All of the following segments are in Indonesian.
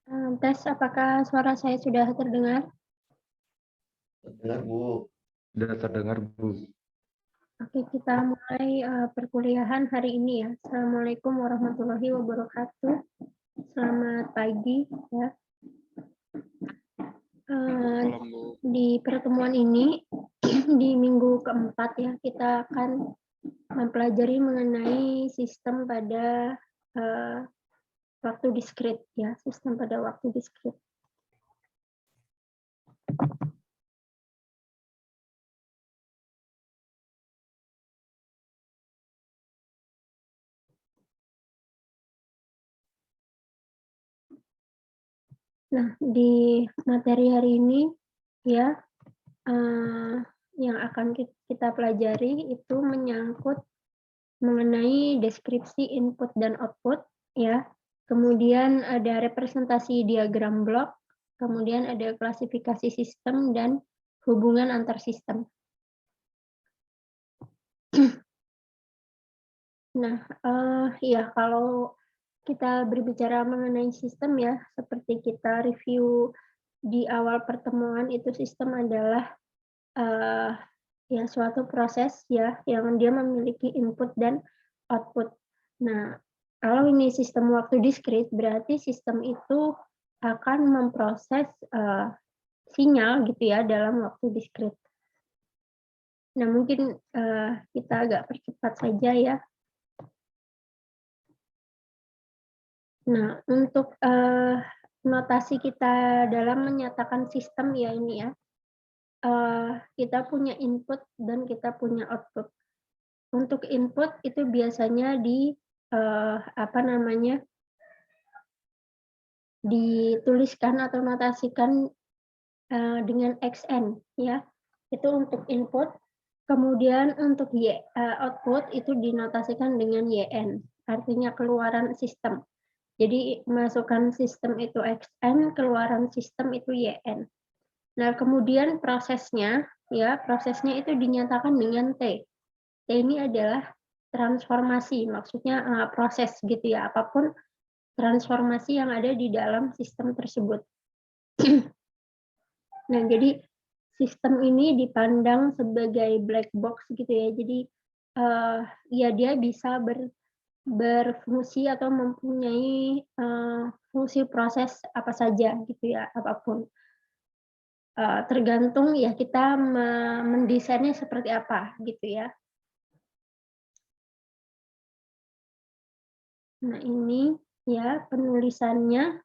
Tes apakah suara saya sudah terdengar? Terdengar, Bu. Sudah terdengar, Bu. Oke, kita mulai perkuliahan hari ini ya. Assalamualaikum warahmatullahi wabarakatuh. Selamat pagi ya. Di pertemuan ini di minggu keempat ya, kita akan mempelajari mengenai sistem pada waktu diskrit ya, sistem pada waktu diskrit. Nah, di materi hari ini ya, yang akan kita pelajari itu menyangkut mengenai deskripsi input dan output ya. Kemudian ada representasi diagram blok, kemudian ada klasifikasi sistem dan hubungan antar sistem. Nah, ya kalau kita berbicara mengenai sistem ya, seperti kita review di awal pertemuan, itu sistem adalah ya suatu proses ya yang dia memiliki input dan output. Nah, kalau ini sistem waktu diskrit, berarti sistem itu akan memproses sinyal gitu ya dalam waktu diskrit. Nah, mungkin kita agak percepat saja ya. Nah, untuk notasi kita dalam menyatakan sistem ya ini ya, kita punya input dan kita punya output. Untuk input itu biasanya dituliskan atau notasikan dengan XN ya. Itu untuk input. Kemudian untuk output itu dinotasikan dengan YN, artinya keluaran sistem. Jadi masukkan sistem itu XN, keluaran sistem itu YN. Nah, kemudian prosesnya itu dinyatakan dengan T. T ini adalah transformasi, maksudnya proses gitu ya, apapun transformasi yang ada di dalam sistem tersebut. Nah, jadi sistem ini dipandang sebagai black box gitu ya. Jadi ya dia bisa berfungsi atau mempunyai fungsi proses apa saja gitu ya, apapun. Tergantung ya kita mendesainnya seperti apa gitu ya. Nah, ini ya penulisannya.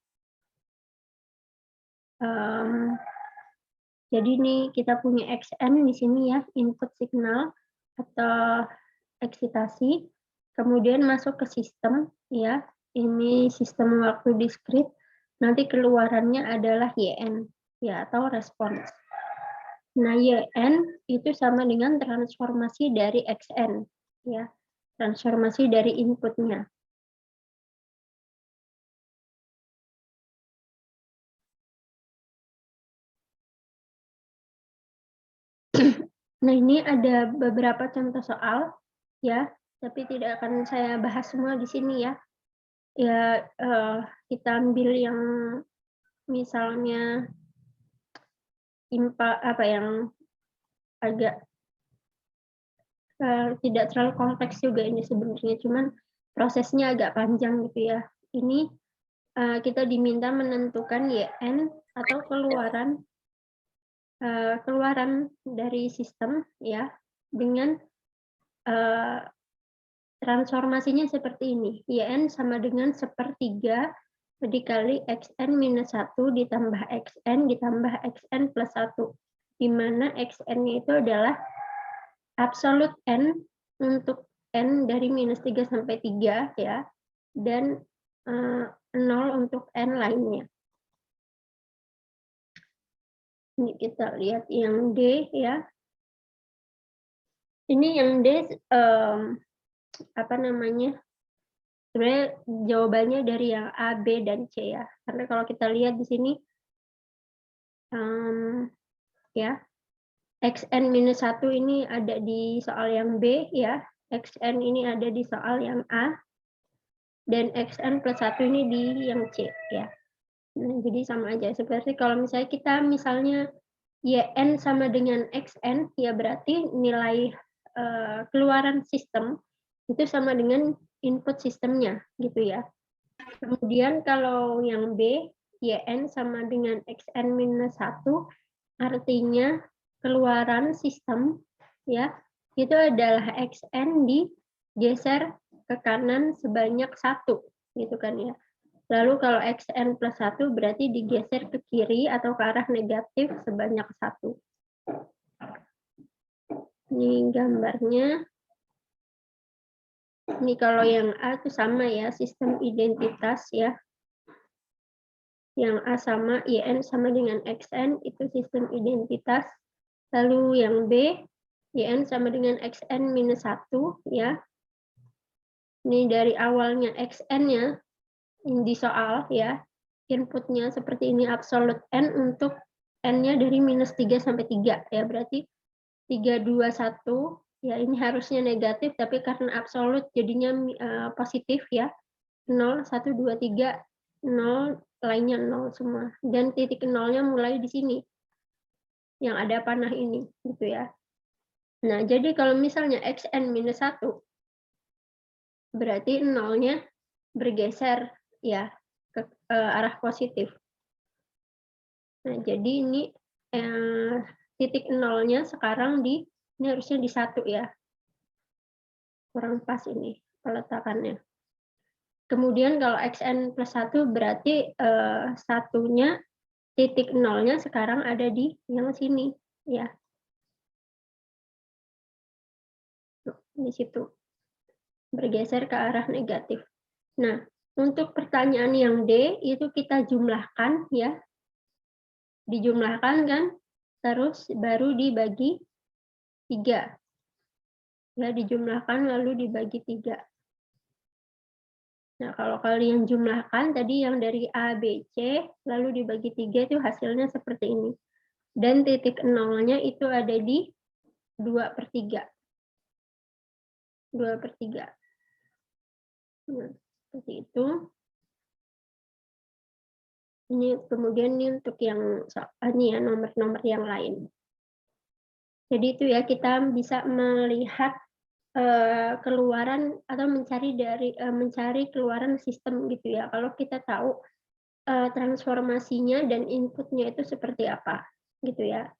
Jadi ini kita punya XN di sini ya, input signal atau eksitasi. Kemudian masuk ke sistem ya. Ini sistem waktu diskrit. Nanti keluarannya adalah YN ya atau respons. Nah, YN itu sama dengan transformasi dari XN ya. Transformasi dari inputnya. Nah, ini ada beberapa contoh soal ya, tapi tidak akan saya bahas semua di sini ya. Ya, kita ambil yang misalnya yang agak tidak terlalu kompleks juga ini sebenarnya, cuman prosesnya agak panjang gitu ya. Ini kita diminta menentukan YN atau keluaran dari sistem ya dengan transformasinya seperti ini. YN sama dengan 1/3 dikali XN minus 1 ditambah XN ditambah XN plus 1. Di mana XN-nya itu adalah absolute N untuk N dari minus 3 sampai 3 ya. Dan 0 untuk N lainnya. Ini kita lihat yang D ya. Ini yang D sebenarnya jawabannya dari yang A, B, dan C ya. Karena kalau kita lihat di sini, ya, XN minus 1 ini ada di soal yang B ya. XN ini ada di soal yang A. Dan XN plus 1 ini di yang C ya. Nah, jadi sama aja. Seperti kalau misalnya kita YN sama dengan XN, ya berarti nilai keluaran sistem itu sama dengan input sistemnya, gitu ya. Kemudian kalau yang B, YN sama dengan XN minus 1, artinya keluaran sistem, ya, itu adalah XN digeser ke kanan sebanyak 1, gitu kan ya. Lalu kalau XN plus 1 berarti digeser ke kiri atau ke arah negatif sebanyak 1. Ini gambarnya. Ini kalau yang A itu sama ya, sistem identitas ya. Yang A sama, YN sama dengan XN, itu sistem identitas. Lalu yang B, YN sama dengan XN minus 1 ya. Ini dari awalnya XN-nya di soal ya, inputnya seperti ini absolute N untuk N-nya dari minus 3 sampai 3 ya, berarti 3, 2, 1 ya, ini harusnya negatif tapi karena absolute jadinya positif ya, 0, 1, 2, 3, 0, lainnya 0 semua, dan titik nolnya mulai di sini yang ada panah ini gitu ya. Nah, jadi kalau misalnya XN minus 1 berarti nolnya bergeser ya ke arah positif. Nah, jadi ini titik nolnya sekarang ini harusnya di 1 ya. Kurang pas ini peletakannya. Kemudian kalau XN plus 1 berarti satunya, titik nolnya sekarang ada di yang sini ya. Di situ. Bergeser ke arah negatif. Nah, untuk pertanyaan yang D itu kita jumlahkan ya. Dijumlahkan kan, terus baru dibagi 3. Ya, dijumlahkan lalu dibagi 3. Nah, kalau kalian jumlahkan tadi yang dari A, B, C, lalu dibagi 3 itu hasilnya seperti ini. Dan titik nolnya itu ada di 2/3. 2/3. Nah, seperti itu. Ini kemudian ini untuk yang ini ya, nomor-nomor yang lain. Jadi itu ya, kita bisa melihat keluaran atau mencari keluaran sistem gitu ya. Kalau kita tahu transformasinya dan inputnya itu seperti apa gitu ya.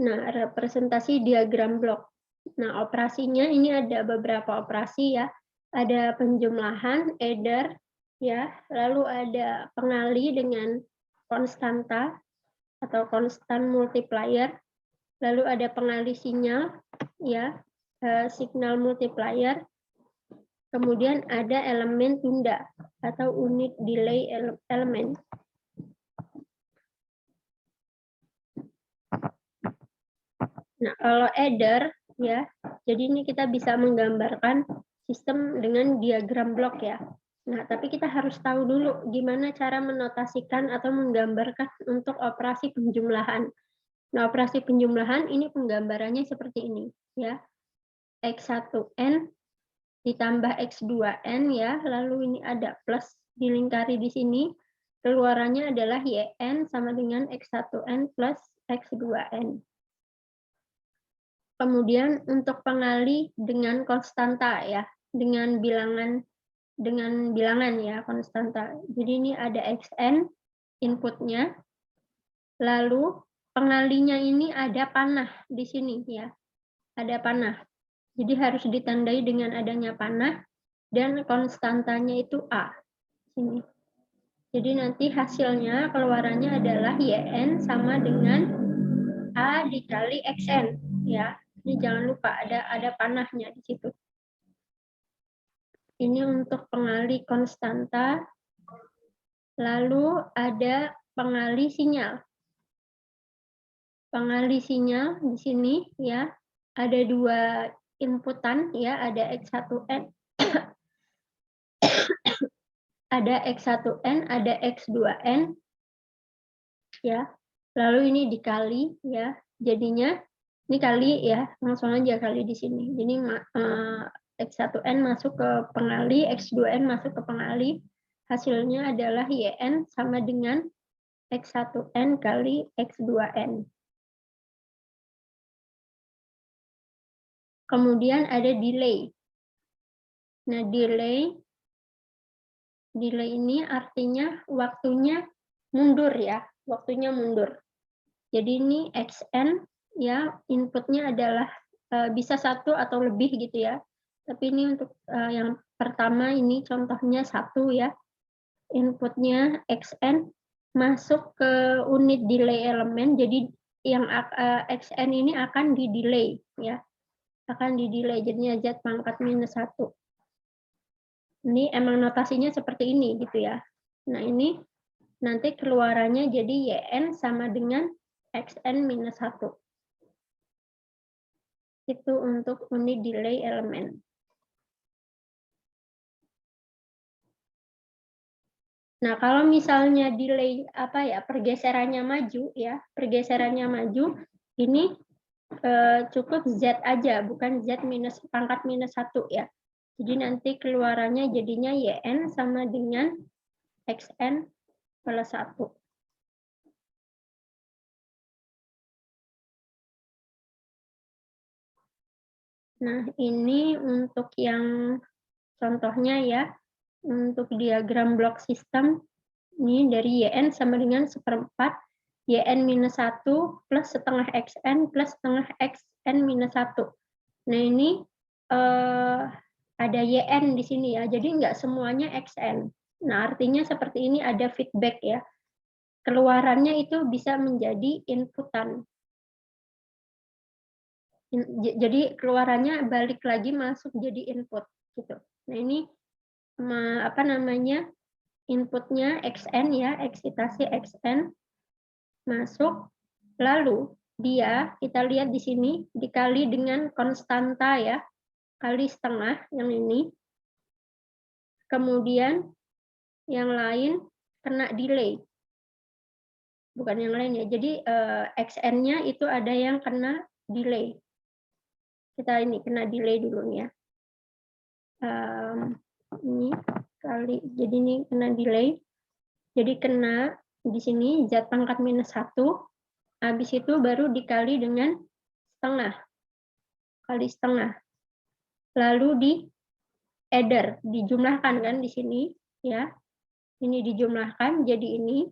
Nah, representasi diagram blok. Nah, operasinya ini ada beberapa operasi ya. Ada penjumlahan, adder, ya. Lalu ada pengali dengan konstanta atau konstan multiplier. Lalu ada pengali sinyal, ya, signal multiplier. Kemudian ada elemen tunda atau unit delay element. Nah, kalau adder ya, jadi ini kita bisa menggambarkan sistem dengan diagram blok ya. Nah, tapi kita harus tahu dulu gimana cara menotasikan atau menggambarkan untuk operasi penjumlahan. Nah, operasi penjumlahan ini penggambarannya seperti ini ya. X1N ditambah X2N ya, lalu ini ada plus dilingkari di sini. Keluarannya adalah YN sama dengan X1N plus X2N. Kemudian untuk pengali dengan konstanta ya, dengan bilangan ya, konstanta. Jadi ini ada XN inputnya, lalu pengalinya ini ada panah di sini ya, ada panah. Jadi harus ditandai dengan adanya panah dan konstantanya itu A. Sini. Jadi nanti hasilnya keluarannya adalah YN sama dengan A dikali XN ya. Ini jangan lupa ada panahnya di situ. Ini untuk pengali konstanta. Lalu ada pengali sinyal. Pengali sinyal di sini ya. Ada 2 inputan ya, ada X1N. Ada X1N, ada X2N. Ya. Lalu ini dikali ya. Jadinya ini kali ya, langsung aja kali di sini. Jadi X1N masuk ke pengali, X2N masuk ke pengali. hasilnya adalah YN sama dengan X1N kali X2N. Kemudian ada delay. Nah, delay ini artinya waktunya mundur ya, waktunya mundur. Jadi ini XN ya, inputnya adalah bisa 1 atau lebih gitu ya. Tapi ini untuk yang pertama ini contohnya 1 ya. Inputnya XN masuk ke unit delay elemen, jadi yang XN ini akan di delay ya. Akan di delay, jadinya Z pangkat minus 1. Ini emang notasinya seperti ini gitu ya. Nah, ini nanti keluarannya jadi YN sama dengan XN minus 1. Itu untuk unit delay elemen. Nah, kalau misalnya delay pergeserannya maju ya, pergeserannya maju, ini cukup Z aja, bukan Z minus pangkat minus 1 ya. Jadi nanti keluarannya jadinya YN sama dengan XN plus 1. Nah, ini untuk yang contohnya ya, untuk diagram blok sistem, ini dari YN sama dengan 1/4, YN minus 1 plus setengah XN plus setengah XN minus 1. Nah, ini ada YN di sini ya, jadi nggak semuanya XN. Nah, artinya seperti ini ada feedback ya. Keluarannya itu bisa menjadi inputan. Jadi keluarannya balik lagi masuk jadi input gitu. Nah, ini inputnya XN ya, eksitasi XN masuk, lalu kita lihat di sini dikali dengan konstanta ya, kali setengah yang ini. Kemudian yang lain kena delay. Bukan yang lain ya. Jadi XN-nya itu ada yang kena delay. Kita ini kena delay dulu ya. Ini kali, jadi ini kena delay. Jadi kena di sini Z pangkat minus 1. Habis itu baru dikali dengan setengah. Kali setengah. Lalu di adder, dijumlahkan kan di sini ya. Ini dijumlahkan jadi ini.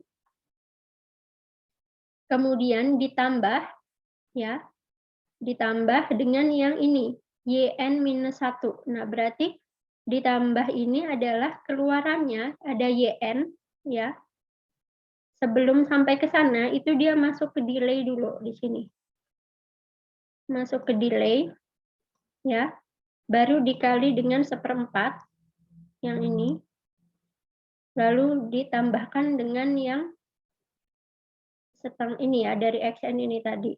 Kemudian ditambah ya. Ditambah dengan yang ini, YN minus 1. Nah, berarti ditambah ini adalah keluarannya ada YN ya. Sebelum sampai ke sana itu dia masuk ke delay dulu di sini. Masuk ke delay ya. Baru dikali dengan 1/4 yang ini. Lalu ditambahkan dengan yang setengah ini ya, dari XN ini tadi.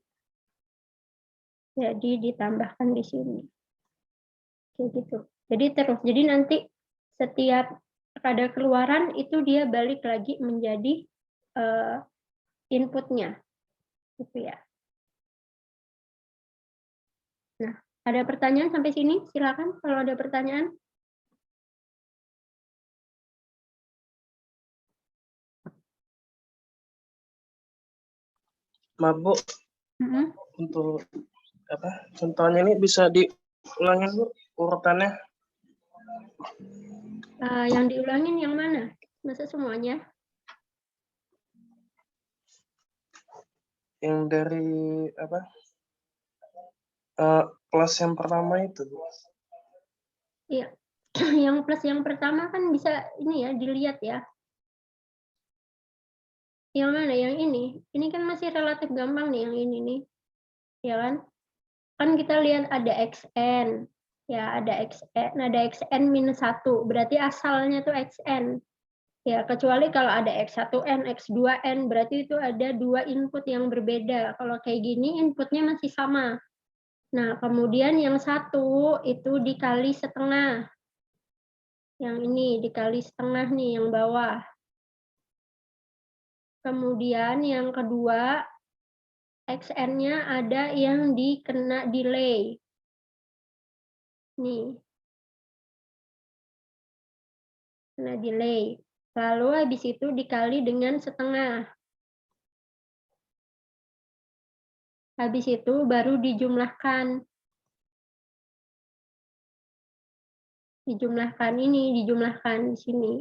Jadi ditambahkan di sini. Kayak gitu. Jadi terus. Jadi nanti setiap ada keluaran itu dia balik lagi menjadi inputnya. Gitu ya. Nah, ada pertanyaan sampai sini? Silakan kalau ada pertanyaan. Maaf Bu, untuk contohnya ini bisa diulangin Bu urutannya? Yang diulangin yang mana? Masa semuanya? Yang dari plus yang pertama itu Bu. Iya. Yang plus yang pertama kan bisa ini ya, dilihat ya. Yang mana? Yang ini. Ini kan masih relatif gampang nih yang ini nih. Ya kan? Kan kita lihat ada XN. Ya, ada XN minus 1. Berarti asalnya tuh XN. Ya, kecuali kalau ada X1N, X2N, berarti itu ada 2 input yang berbeda. Kalau kayak gini inputnya masih sama. Nah, kemudian yang 1 itu dikali setengah. Yang ini dikali setengah nih, yang bawah. Kemudian yang kedua, XN-nya ada yang dikena delay. Nih. Kena delay. Lalu habis itu dikali dengan setengah. Habis itu baru dijumlahkan. Dijumlahkan ini, dijumlahkan di sini.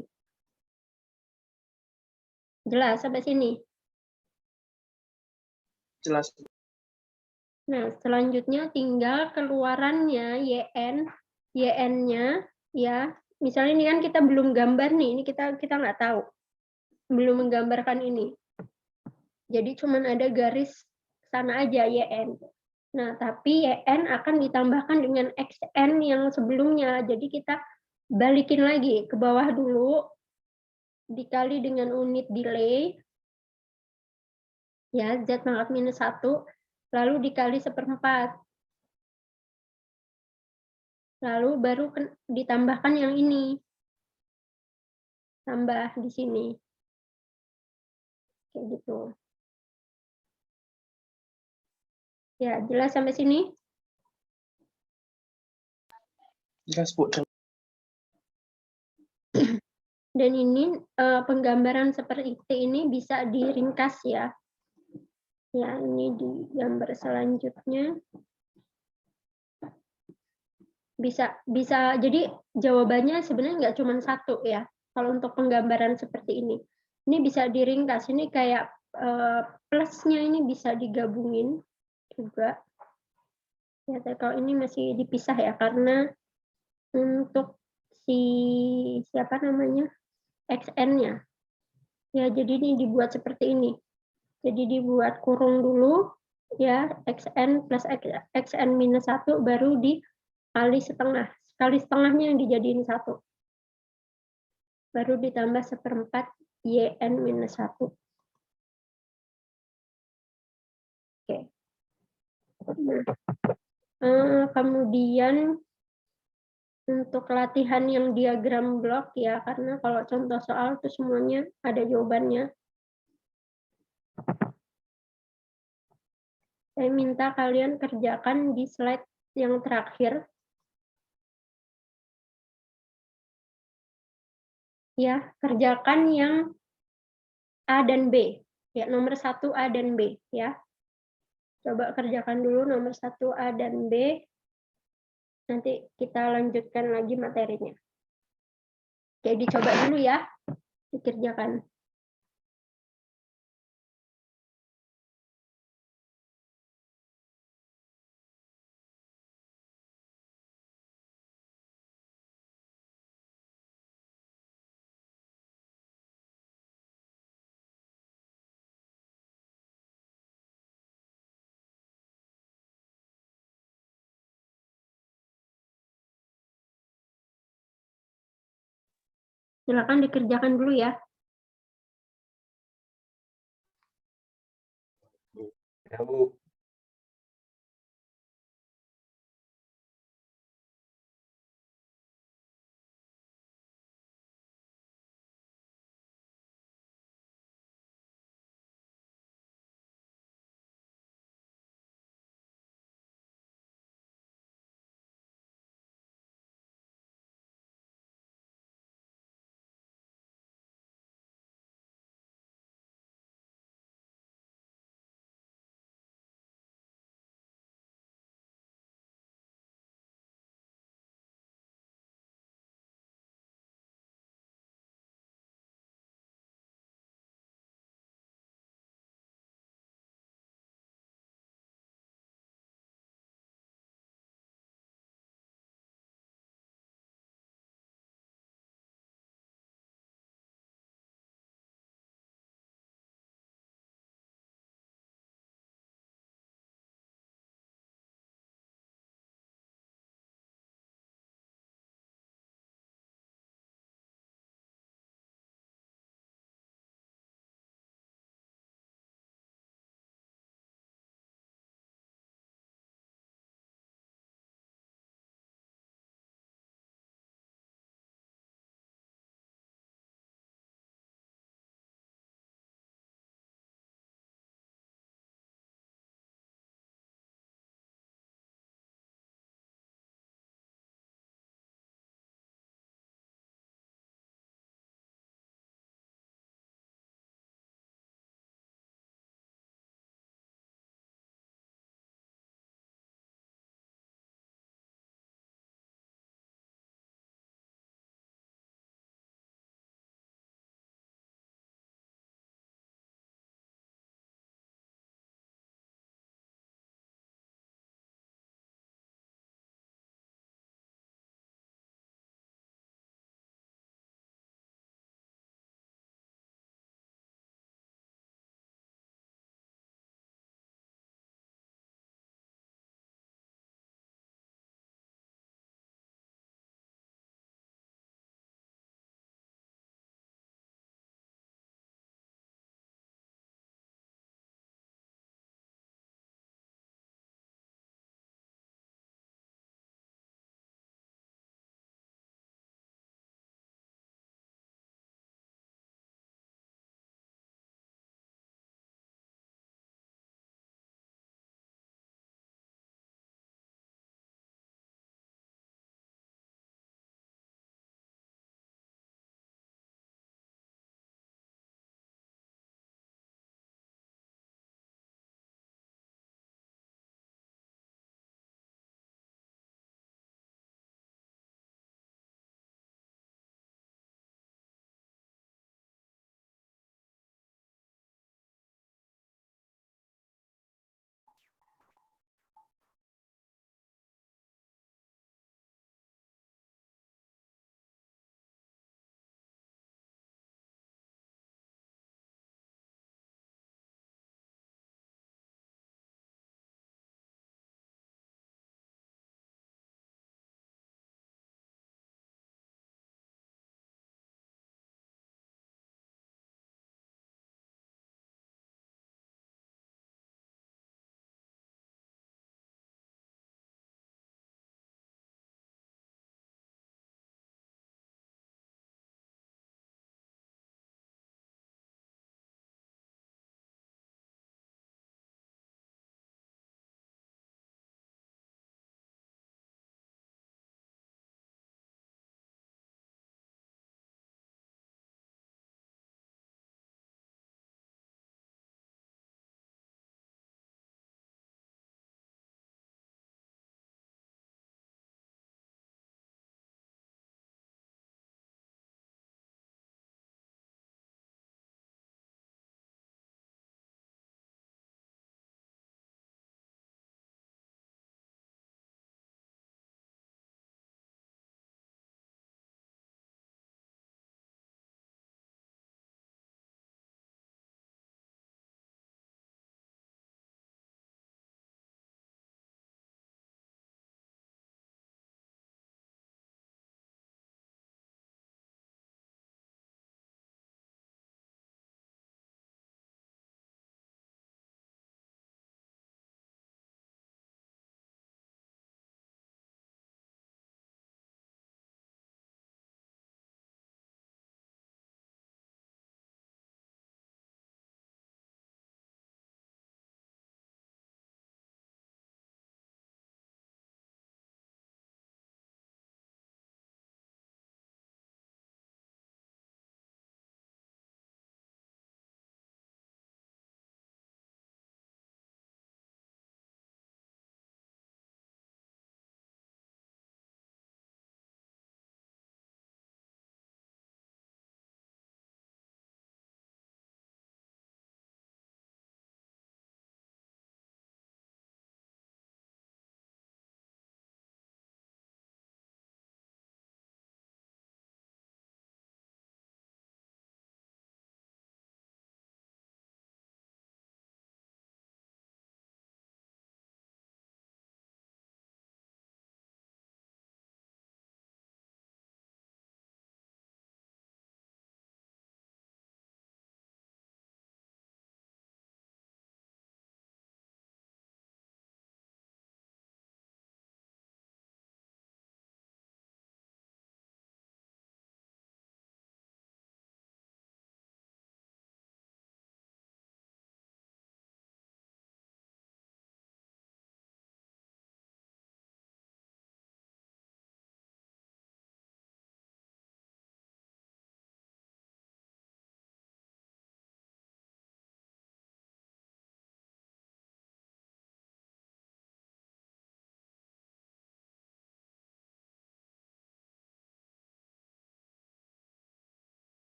Jelas sampai sini? Jelas. Nah, selanjutnya tinggal keluarannya YN-nya ya. Misalnya ini kan kita belum gambar nih, ini kita nggak tahu. Belum menggambarkan ini. Jadi cuman ada garis sana aja YN. Nah, tapi YN akan ditambahkan dengan XN yang sebelumnya. Jadi kita balikin lagi ke bawah dulu, dikali dengan unit delay, ya, Z pangkat minus 1, lalu dikali 1/4. Lalu baru ditambahkan yang ini. Tambah di sini. Kayak gitu. Ya, jelas sampai sini? Jelas, Bu. Dan ini penggambaran seperti ini bisa diringkas ya. Ya, ini di gambar selanjutnya. Bisa jadi jawabannya sebenarnya nggak cuma satu ya. Kalau untuk penggambaran seperti ini. Ini bisa diringkas. Ini kayak plusnya ini bisa digabungin juga. Ya, kalau ini masih dipisah ya karena untuk si siapa namanya XN-nya. Ya, jadi ini dibuat seperti ini. Jadi dibuat kurung dulu ya, XN plus XN minus 1 baru dikali setengah. Kali setengahnya yang dijadiin 1. Baru ditambah 1/4 YN minus 1. Oke. Nah, kemudian untuk latihan yang diagram blok ya, karena kalau contoh soal itu semuanya ada jawabannya. Saya minta kalian kerjakan di slide yang terakhir. Ya, kerjakan yang A dan B. Ya, nomor 1 A dan B ya. Coba kerjakan dulu nomor 1 A dan B. Nanti kita lanjutkan lagi materinya. Oke, dicoba dulu ya. Dikerjakan. Silakan dikerjakan dulu ya. Ya, Bu.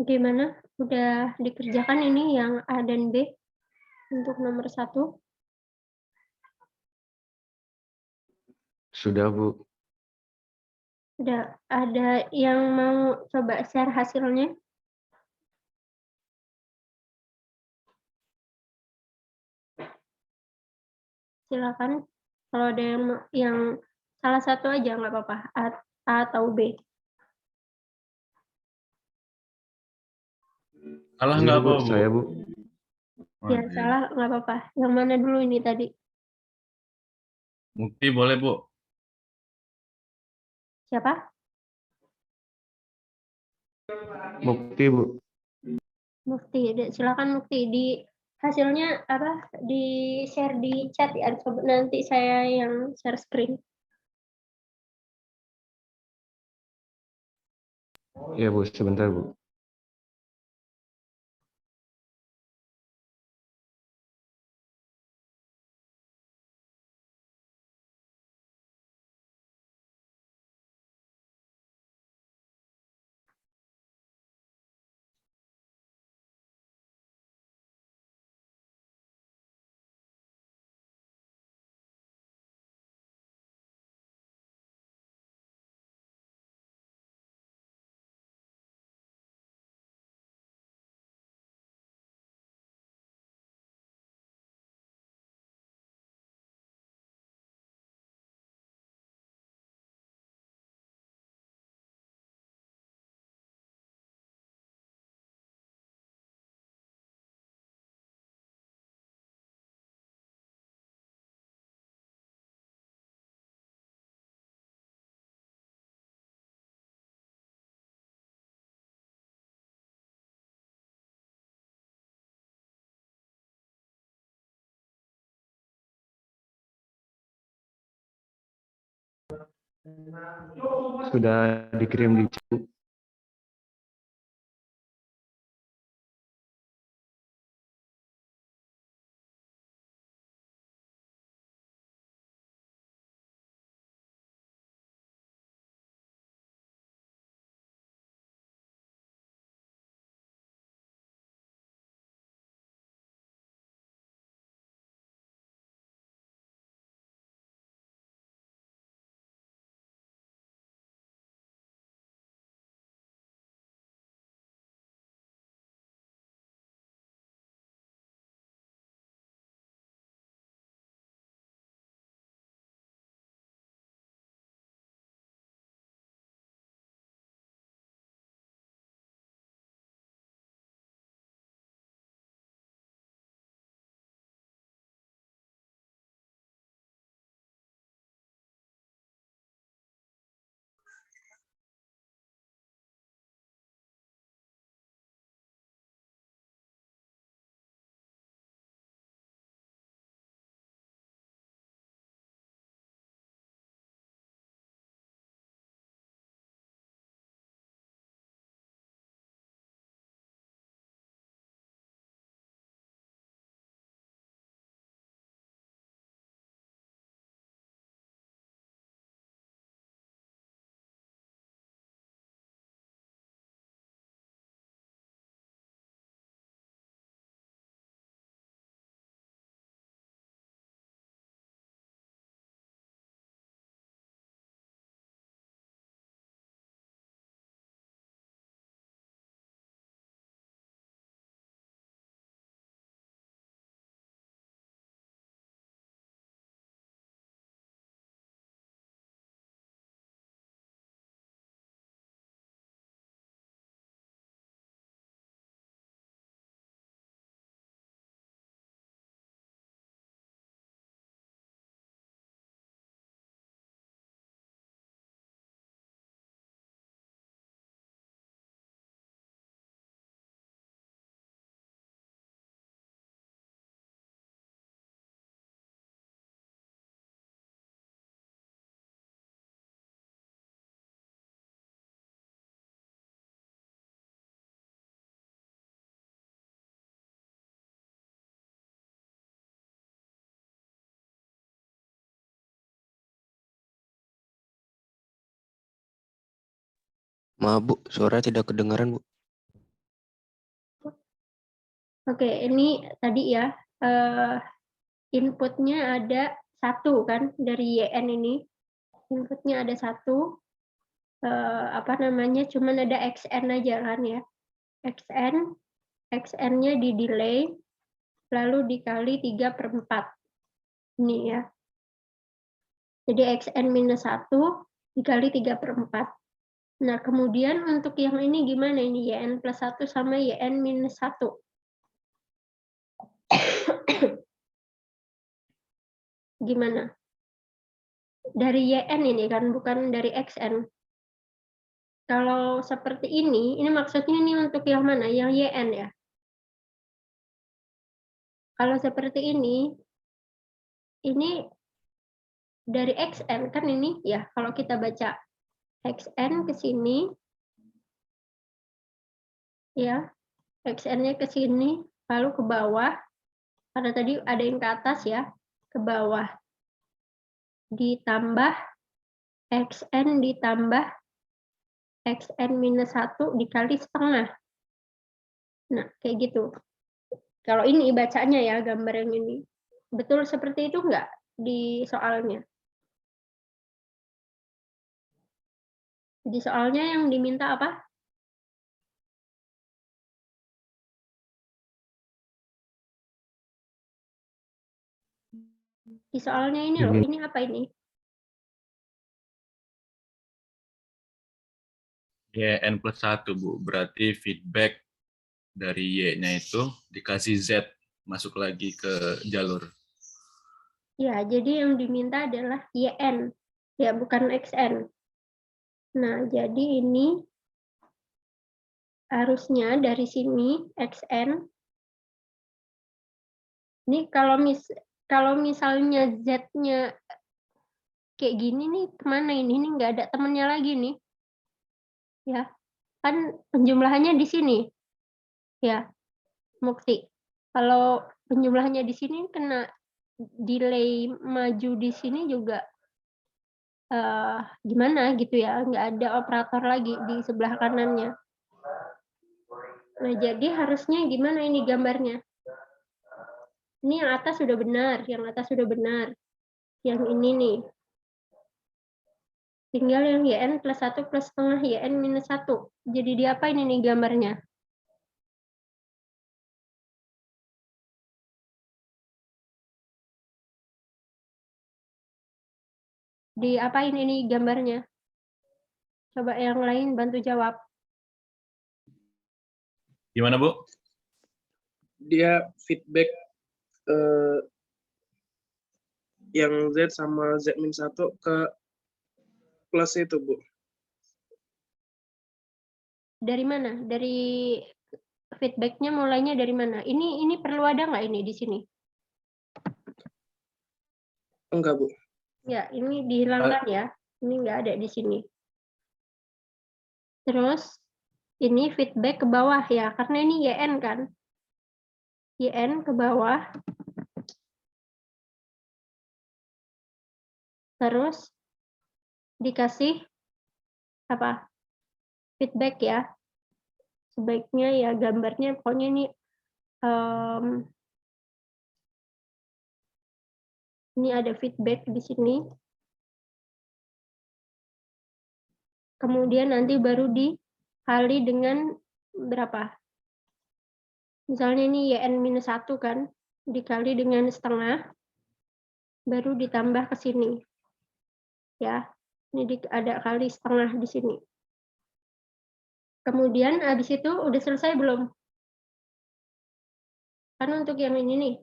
Gimana? Udah dikerjakan ini yang A dan B untuk nomor 1? Sudah, Bu. Udah ada yang mau coba share hasilnya? Silakan. Kalau ada yang salah satu aja nggak apa-apa, A atau B. Salah Ini, nggak Bu, apa, Bu? saya, Bu. Ya, Oke. salah nggak apa-apa. Yang mana dulu ini tadi? Mukti boleh, Bu? Siapa? Mukti, Bu. Mufti. Silakan Mufti. Di hasilnya apa? Di share di chat ya. Coba nanti saya yang share screen. Ya, Bu, sebentar, Bu. Sudah dikirim di chat, Bu. Maaf Bu, suara tidak kedengaran Bu. Oke, ini tadi ya, inputnya ada 1 kan, dari YN ini. Inputnya ada 1, apa namanya, cuman ada XN aja kan ya. XN-nya di-delay, lalu dikali 3/4. Ini ya. Jadi XN minus 1 dikali 3/4. Nah, kemudian untuk yang ini gimana ini? YN plus 1 sama YN minus 1. Gimana? Dari YN ini kan, bukan dari XN. Kalau seperti ini maksudnya ini untuk yang mana? Yang YN ya? Kalau seperti ini dari XN kan ini ya, kalau kita baca XN ke sini, ya, XN-nya ke sini, lalu ke bawah, karena tadi ada yang ke atas ya, ke bawah, ditambah XN ditambah XN minus 1 dikali setengah. Nah, kayak gitu. Kalau ini bacanya ya, gambar yang ini. Betul seperti itu enggak di soalnya? Di soalnya yang diminta apa? Di soalnya ini loh, ini apa ini? YN plus 1, Bu. Berarti feedback dari Y-nya itu dikasih Z masuk lagi ke jalur. Ya, jadi yang diminta adalah YN, ya bukan XN. Nah, jadi ini harusnya dari sini XN. Ini kalau misalnya Z-nya kayak gini nih, kemana ini? Ini nggak ada temennya lagi nih. Ya, kan penjumlahannya di sini. Ya, Mukti. Kalau penjumlahannya di sini kena delay maju di sini juga gimana gitu ya, nggak ada operator lagi di sebelah kanannya. Nah, jadi harusnya gimana ini gambarnya? Ini yang atas sudah benar, yang atas sudah benar. Yang ini nih. Tinggal yang YN plus 1 plus setengah YN minus 1. Jadi diapain ini gambarnya? Diapain ini gambarnya? Coba yang lain bantu jawab. Gimana, Bu? Dia feedback yang Z sama Z-1 ke plus itu, Bu. Dari mana? Dari feedback-nya mulainya dari mana? Ini perlu ada nggak ini di sini? Enggak, Bu. Ya, ini dihilangkan ya. Ini nggak ada di sini. Terus, ini feedback ke bawah ya, karena ini YN kan. YN ke bawah. Terus, dikasih apa? Feedback ya. Sebaiknya ya gambarnya pokoknya ini ada feedback di sini. Kemudian nanti baru dikali dengan berapa? Misalnya ini YN-1 kan, dikali dengan setengah, baru ditambah ke sini. Ya, ini ada kali setengah di sini. Kemudian habis itu udah selesai belum? Kan untuk yang ini nih.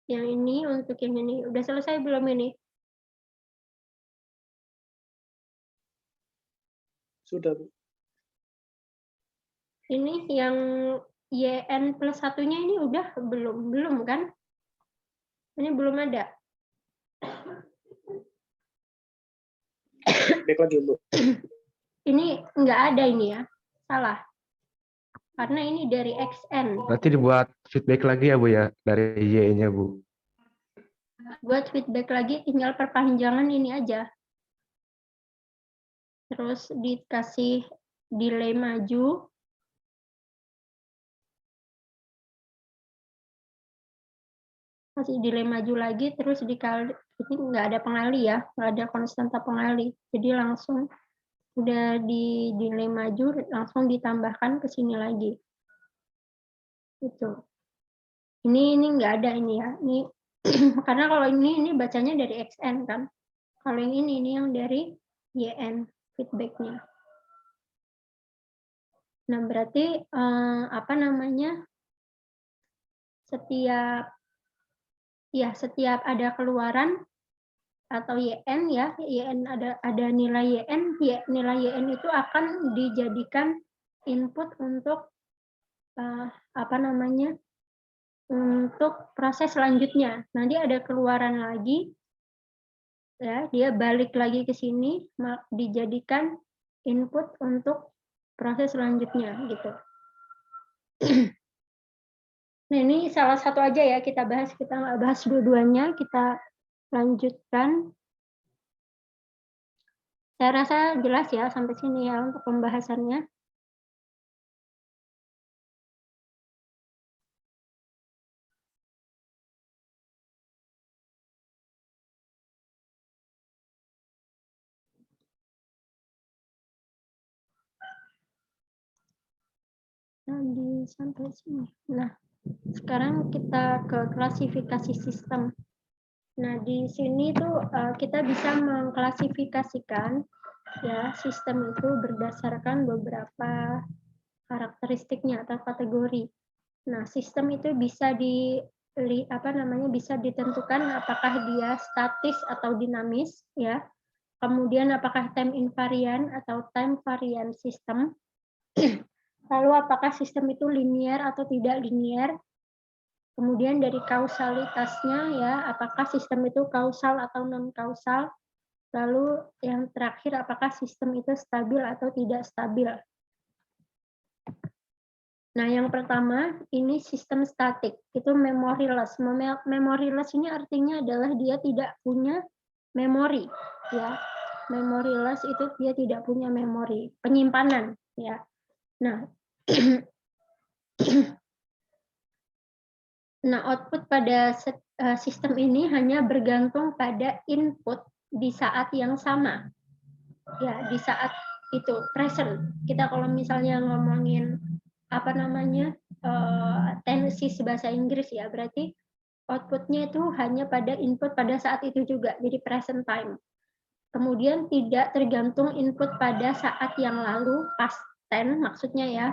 Yang ini untuk yang ini. Udah selesai belum ini? Sudah, Bu. Ini yang YN plus satunya ini udah belum kan? Ini belum ada. Feedback lagi, Bu. Ini nggak ada ini ya. Salah. Karena ini dari XN. Berarti dibuat feedback lagi ya, Bu ya, dari Y-nya, Bu. Buat feedback lagi tinggal perpanjangan ini aja. Terus dikasih delay maju. masih delay maju lagi, terus dikali, ini nggak ada pengali ya, nggak ada konstanta pengali. Jadi langsung udah di delay maju, langsung ditambahkan ke sini lagi. Gitu. Ini nggak ada ini ya. Ini karena kalau ini bacanya dari XN kan. Kalau yang ini yang dari YN feedbacknya. Nah, berarti apa namanya? Setiap ada keluaran atau YN ya, YN ada nilai YN, nilai YN itu akan dijadikan input untuk apa namanya? Untuk proses selanjutnya. Nanti ada keluaran lagi, ya, dia balik lagi ke sini, dijadikan input untuk proses selanjutnya, gitu. Nah, ini salah satu aja ya kita bahas, kita nggak bahas dua-duanya, kita lanjutkan. Saya rasa jelas ya sampai sini ya untuk pembahasannya. Sampai sini. Nah, sekarang kita ke klasifikasi sistem. Nah, di sini tuh kita bisa mengklasifikasikan ya sistem itu berdasarkan beberapa karakteristiknya atau kategori. Nah, sistem itu bisa bisa ditentukan apakah dia statis atau dinamis ya. Kemudian apakah time invariant atau time variant sistem. Lalu apakah sistem itu linear atau tidak linear. Kemudian dari kausalitasnya ya, apakah sistem itu kausal atau non kausal. Lalu yang terakhir apakah sistem itu stabil atau tidak stabil. Nah, yang pertama ini sistem statik, itu memoryless. Memoryless ini artinya adalah dia tidak punya memori, ya. Memoryless itu dia tidak punya memori, penyimpanan, ya. Nah, output pada sistem ini hanya bergantung pada input di saat yang sama, ya, di saat itu present. Kita kalau misalnya ngomongin apa namanya tenses bahasa Inggris ya, berarti outputnya itu hanya pada input pada saat itu juga, jadi present time. Kemudian tidak tergantung input pada saat yang lalu, past tense maksudnya ya,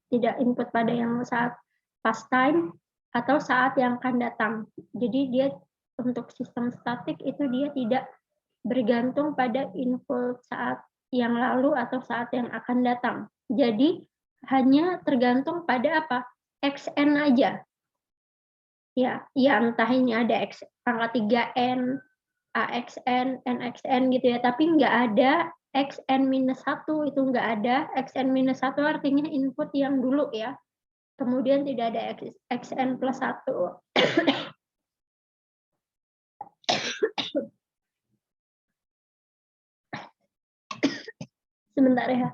tidak input pada yang saat past time atau saat yang akan datang. Jadi dia untuk sistem statik itu dia tidak bergantung pada input saat yang lalu atau saat yang akan datang. Jadi hanya tergantung pada apa? XN aja. Ya entah ini ada pangkat 3N, AXN, NXN gitu ya, tapi nggak ada XN-1 itu nggak ada. XN-1 artinya input yang dulu ya. Kemudian tidak ada XN plus 1. Sebentar ya.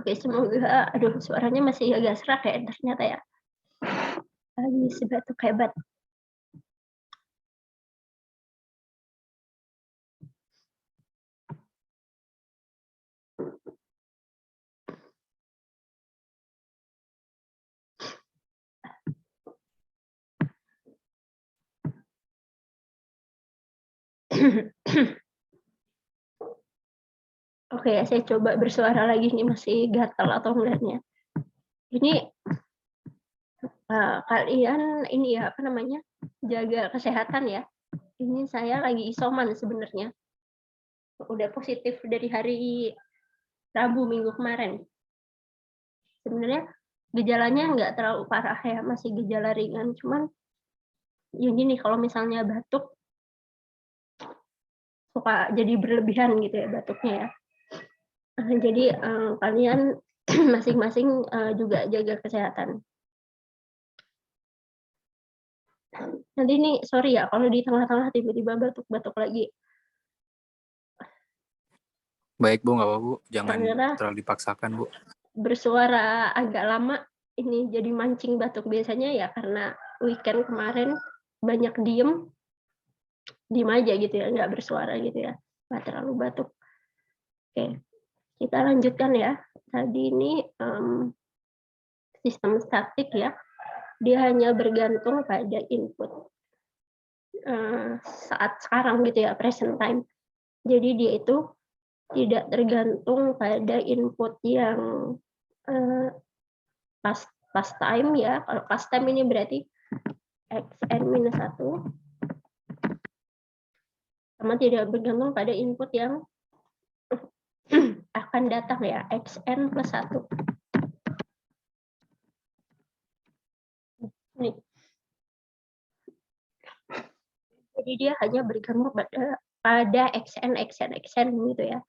Oke, semoga aduh suaranya masih agak serak ya ternyata ya. Lagi sebatuk hebat. Oke, saya coba bersuara lagi nih, masih gatal atau enggaknya. Ini kalian ini ya apa namanya, jaga kesehatan ya. Ini saya lagi isoman sebenarnya. Udah positif dari hari Rabu minggu kemarin. Sebenarnya gejalanya nggak terlalu parah ya, masih gejala ringan. Cuman ya gini, kalau misalnya batuk suka jadi berlebihan gitu ya batuknya ya. Jadi kalian masing-masing juga jaga kesehatan. Nanti nih sorry ya kalau di tengah-tengah tiba-tiba batuk-batuk lagi. Baik Bu, nggak apa Bu, jangan Karena terlalu dipaksakan Bu. bersuara agak lama ini jadi mancing batuk biasanya ya karena weekend kemarin banyak diem aja gitu ya, nggak bersuara gitu ya, nggak terlalu batuk. Oke, kita lanjutkan ya. Tadi ini sistem statik ya, dia hanya bergantung pada input saat sekarang gitu ya, present time. Jadi dia itu tidak tergantung pada input yang past time ya. Kalau past time ini berarti xn-1 sama tidak bergantung pada input yang akan datang ya, xn plus 1. Nih. Jadi dia hanya bergantung pada xn gitu ya.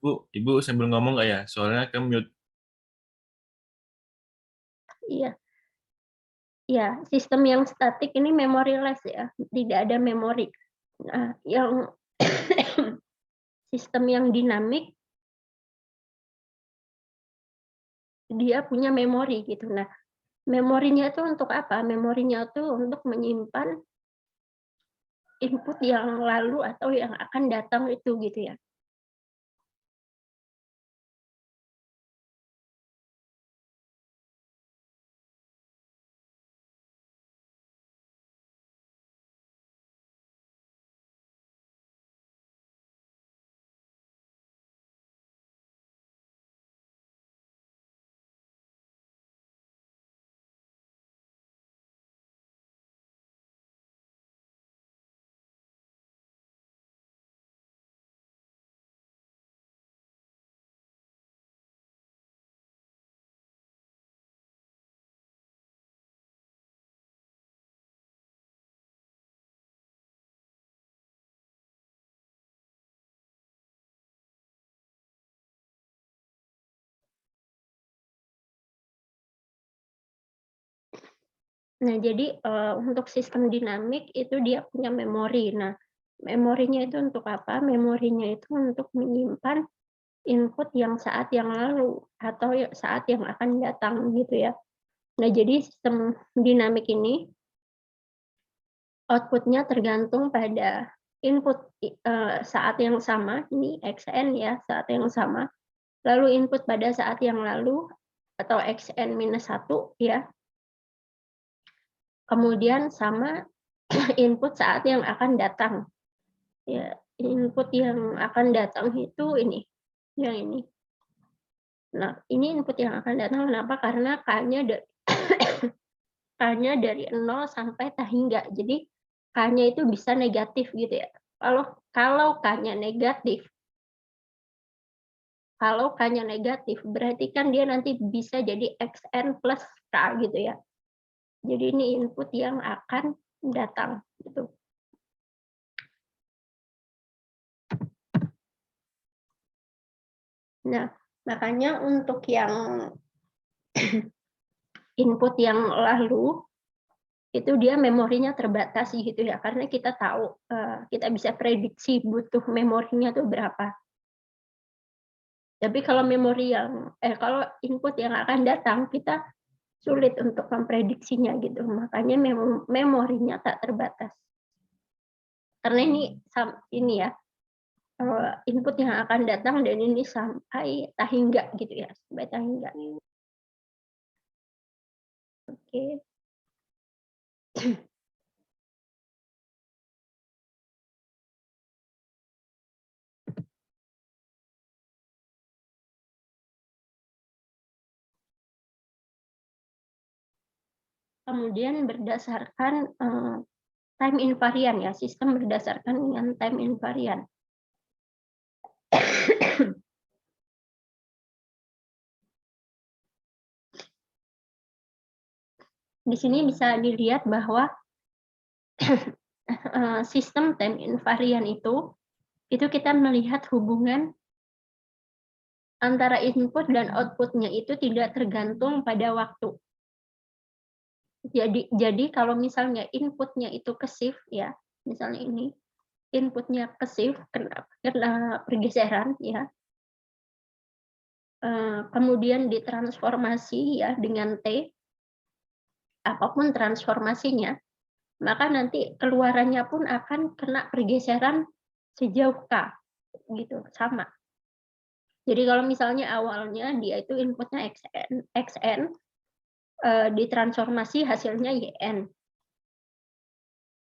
Bu, Ibu sambil ngomong nggak ya? Soalnya kan mute. Iya. Ya, sistem yang statik ini memoryless ya, tidak ada memori. Nah, yang sistem yang dinamik dia punya memori gitu. Nah, memorinya itu untuk apa? Memorinya itu untuk menyimpan input yang lalu atau yang akan datang itu gitu ya. Nah, jadi untuk sistem dinamik itu dia punya memori. Nah, memorinya itu untuk apa? Memorinya itu untuk menyimpan input yang saat yang lalu atau saat yang akan datang gitu ya. Nah, jadi sistem dinamik ini output-nya tergantung pada input saat yang sama, ini xn ya, saat yang sama. Lalu input pada saat yang lalu atau xn-1 ya. Kemudian sama input saat yang akan datang. Ya, input yang akan datang itu ini, yang ini. Nah, ini input yang akan datang kenapa? Karena K-nya K-nya dari 0 sampai tak hingga. Jadi K-nya itu bisa negatif gitu ya. Kalau K-nya negatif, berarti kan dia nanti bisa jadi xn plus K gitu ya. Jadi ini input yang akan datang gitu. Nah, makanya untuk yang input yang lalu itu dia memorinya terbatas gitu ya, karena kita tahu kita bisa prediksi butuh memorinya tuh berapa. Tapi kalau kalau input yang akan datang kita sulit untuk memprediksinya gitu, makanya memorinya tak terbatas. Karena ini ya input yang akan datang dan ini sampai tak hingga gitu ya, sampai tak hingga. Oke. Kemudian berdasarkan time invariant ya, sistem berdasarkan dengan time invariant. Di sini bisa dilihat bahwa sistem time invariant itu kita melihat hubungan antara input dan output-nya itu tidak tergantung pada waktu. Jadi kalau misalnya input-nya itu ke shift ya, misalnya ini input-nya ke shift kena pergeseran ya. Kemudian ditransformasi ya dengan T, apapun transformasinya, maka nanti keluarannya pun akan kena pergeseran sejauh K, gitu, sama. Jadi kalau misalnya awalnya dia itu inputnya xn ditransformasi hasilnya yn.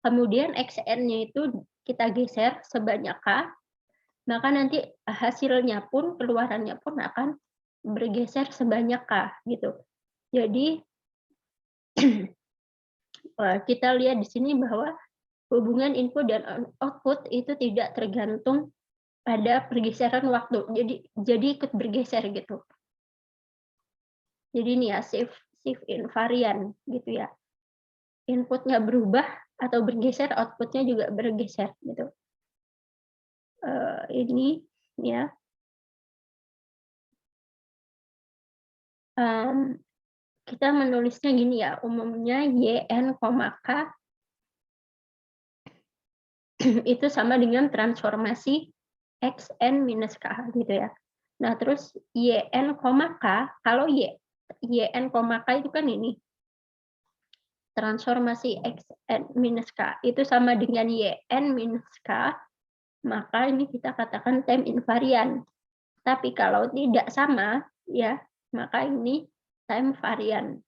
Kemudian xn-nya itu kita geser sebanyak K, maka nanti hasilnya pun, keluarannya pun akan bergeser sebanyak K, gitu. Jadi kita lihat di sini bahwa hubungan input dan output itu tidak tergantung pada pergeseran waktu. Jadi ikut bergeser gitu. Jadi ini ya shift invariant gitu ya. Inputnya berubah atau bergeser, outputnya juga bergeser gitu. Ini ya. Kita menulisnya gini ya, umumnya yn, k itu sama dengan transformasi xn minus k gitu ya. Nah terus yn, k, kalau yn, k itu kan ini transformasi xn minus k itu sama dengan yn minus k, maka ini kita katakan time invariant. Tapi kalau tidak sama ya, maka ini time variant.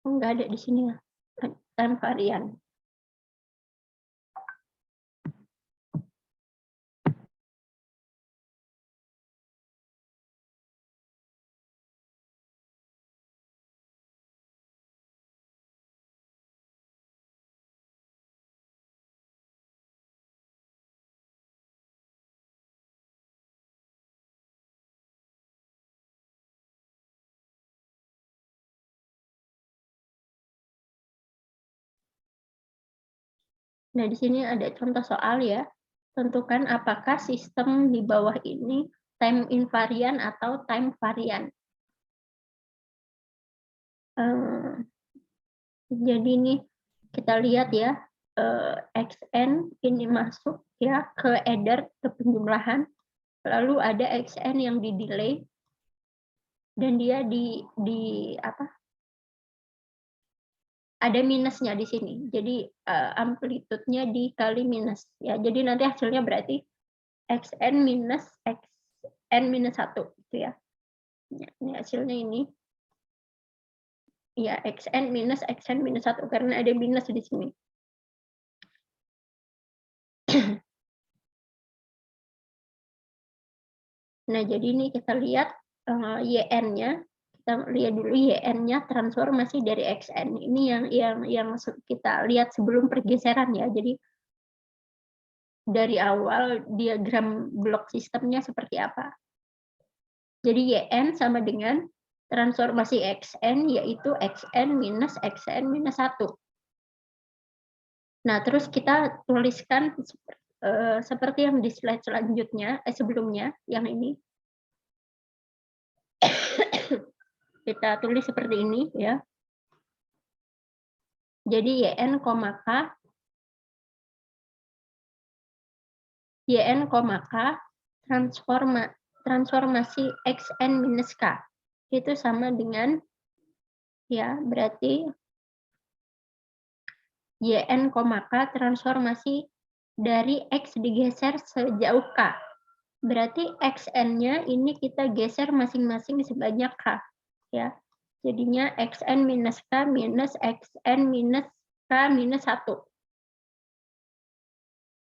Enggak ada di sini ya, time variant. Nah, di sini ada contoh soal ya. Tentukan apakah sistem di bawah ini time invariant atau time variant. Jadi ini kita lihat ya, XN ini masuk ya ke header, ke penjumlahan, lalu ada XN yang di delay dan dia ada minusnya di sini. Jadi amplitudenya dikali minus ya. Jadi nanti hasilnya berarti XN minus XN minus 1 gitu ya. Ini hasilnya ini. Ya, XN minus 1 karena ada minus di sini. Nah, jadi ini kita lihat YN-nya, kita lihat dulu YN-nya transformasi dari XN. Ini yang kita lihat sebelum pergeseran ya. Jadi dari awal diagram blok sistemnya seperti apa. Jadi YN sama dengan transformasi XN, yaitu XN minus 1. Nah, terus kita tuliskan seperti yang di slide selanjutnya, sebelumnya, yang ini. Kita tulis seperti ini ya. Jadi YN, K transformasi XN minus K itu sama dengan ya berarti YN, K transformasi dari X digeser sejauh K. Berarti XN-nya ini kita geser masing-masing sebanyak K. Ya. Jadinya XN minus K minus XN minus K minus 1.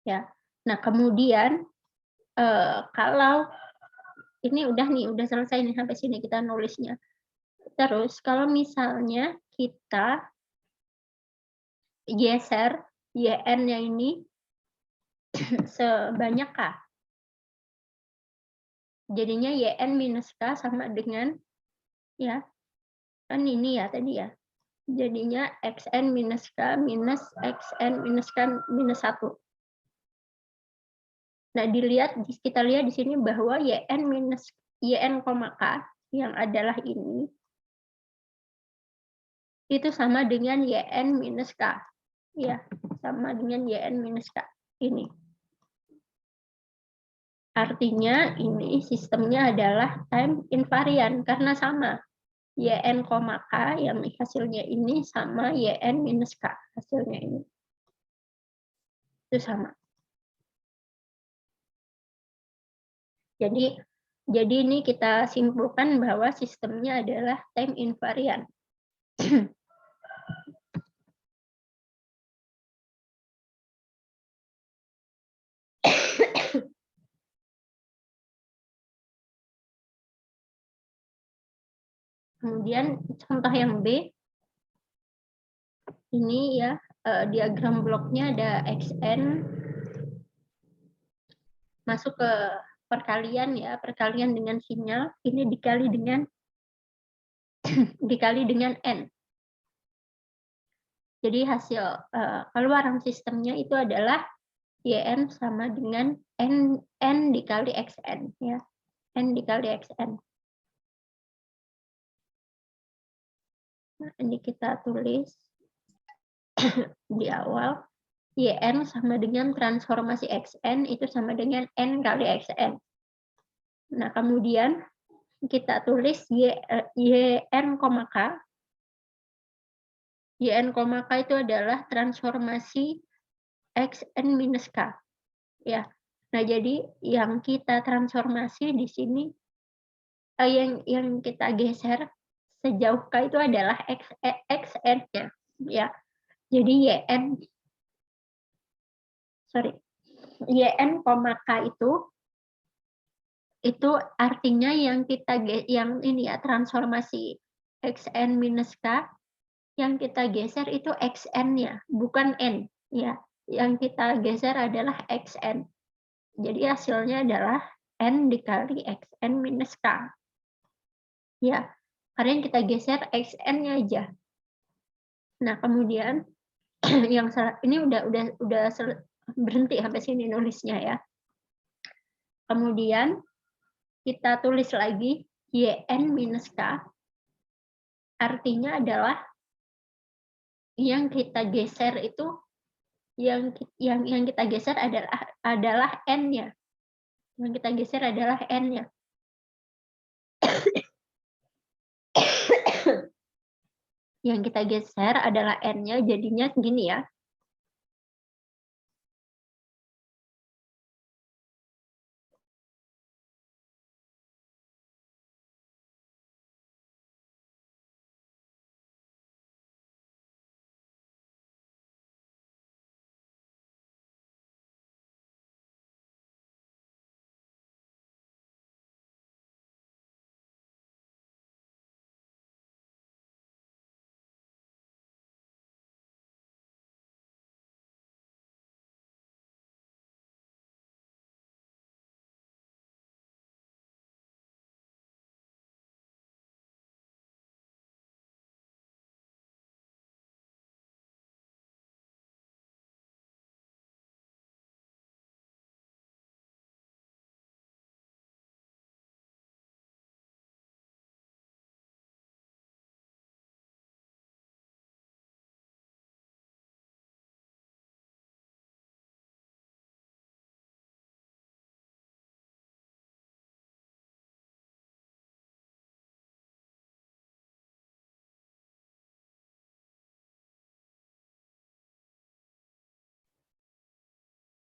Ya. Nah, kemudian kalau ini udah selesai nih sampai sini kita nulisnya. Terus kalau misalnya kita geser YN-nya ini sebanyak K. Jadinya YN minus K sama dengan ya kan ini ya tadi ya. Jadinya XN minus K minus XN minus K minus 1. Nah, kita lihat di sini bahwa YN minus YN, K yang adalah ini itu sama dengan YN minus K. Ya, sama dengan YN minus K ini. Artinya ini sistemnya adalah time invariant karena sama. YN, K yang hasilnya ini sama YN minus K hasilnya ini. Itu sama. Jadi ini kita simpulkan bahwa sistemnya adalah time invariant. Kemudian contoh yang B, ini ya diagram bloknya ada XN masuk ke perkalian ya, perkalian dengan sinyal, ini dikali dengan N. Jadi hasil keluaran sistemnya itu adalah YN sama dengan N dikali XN ya. N dikali XN. Nah, ini kita tulis di awal. YN sama dengan transformasi XN itu sama dengan N kali XN. Nah, kemudian kita tulis YN, K. YN, K itu adalah transformasi XN minus K. Ya. Nah, jadi yang kita transformasi di sini yang kita geser sejauh K itu adalah XN-nya. Ya. Jadi YN, K itu artinya yang ini ya transformasi XN minus K yang kita geser itu XN-nya, bukan N ya. Yang kita geser adalah XN. Jadi hasilnya adalah N dikali XN minus K. Ya, karena yang kita geser XN-nya aja. Nah, kemudian yang ini udah berhenti sampai sini nulisnya ya. Kemudian kita tulis lagi YN minus K. Artinya adalah yang kita geser itu yang kita geser adalah n-nya. Yang kita geser adalah n-nya. Yang kita geser adalah n-nya, jadinya gini ya.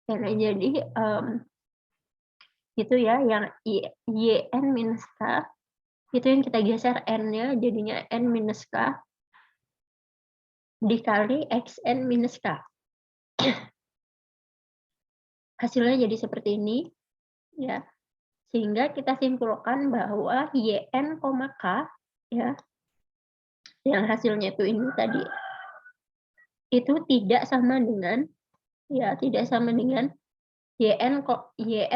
Karena jadi itu ya, yang yn minus k itu yang kita geser n-nya, jadinya n minus k dikali xn minus k. Hasilnya jadi seperti ini, ya. Sehingga kita simpulkan bahwa yn, k ya, yang hasilnya itu ini tadi, itu tidak sama dengan yn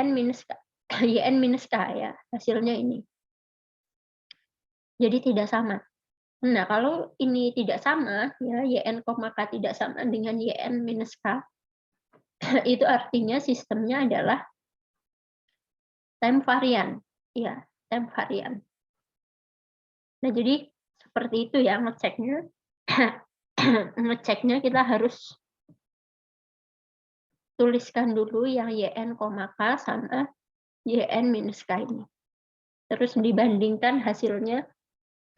minus k, yn minus k ya, hasilnya ini. Jadi tidak sama. Nah, kalau ini tidak sama, ya, yn, k tidak sama dengan yn minus k, itu artinya sistemnya adalah time varian. Ya, time varian. Nah, jadi seperti itu ya ngeceknya. Ngeceknya kita harus tuliskan dulu yang yn, k sama yn minus k ini. Terus dibandingkan hasilnya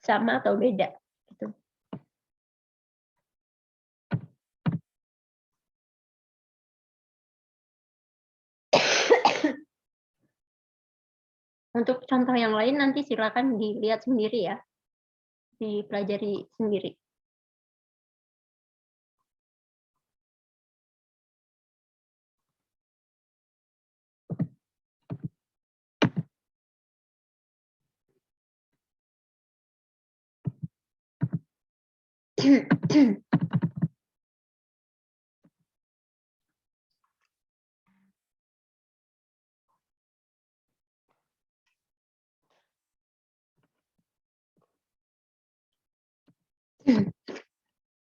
sama atau beda. Gitu. Untuk contoh yang lain nanti silakan dilihat sendiri ya, dipelajari sendiri.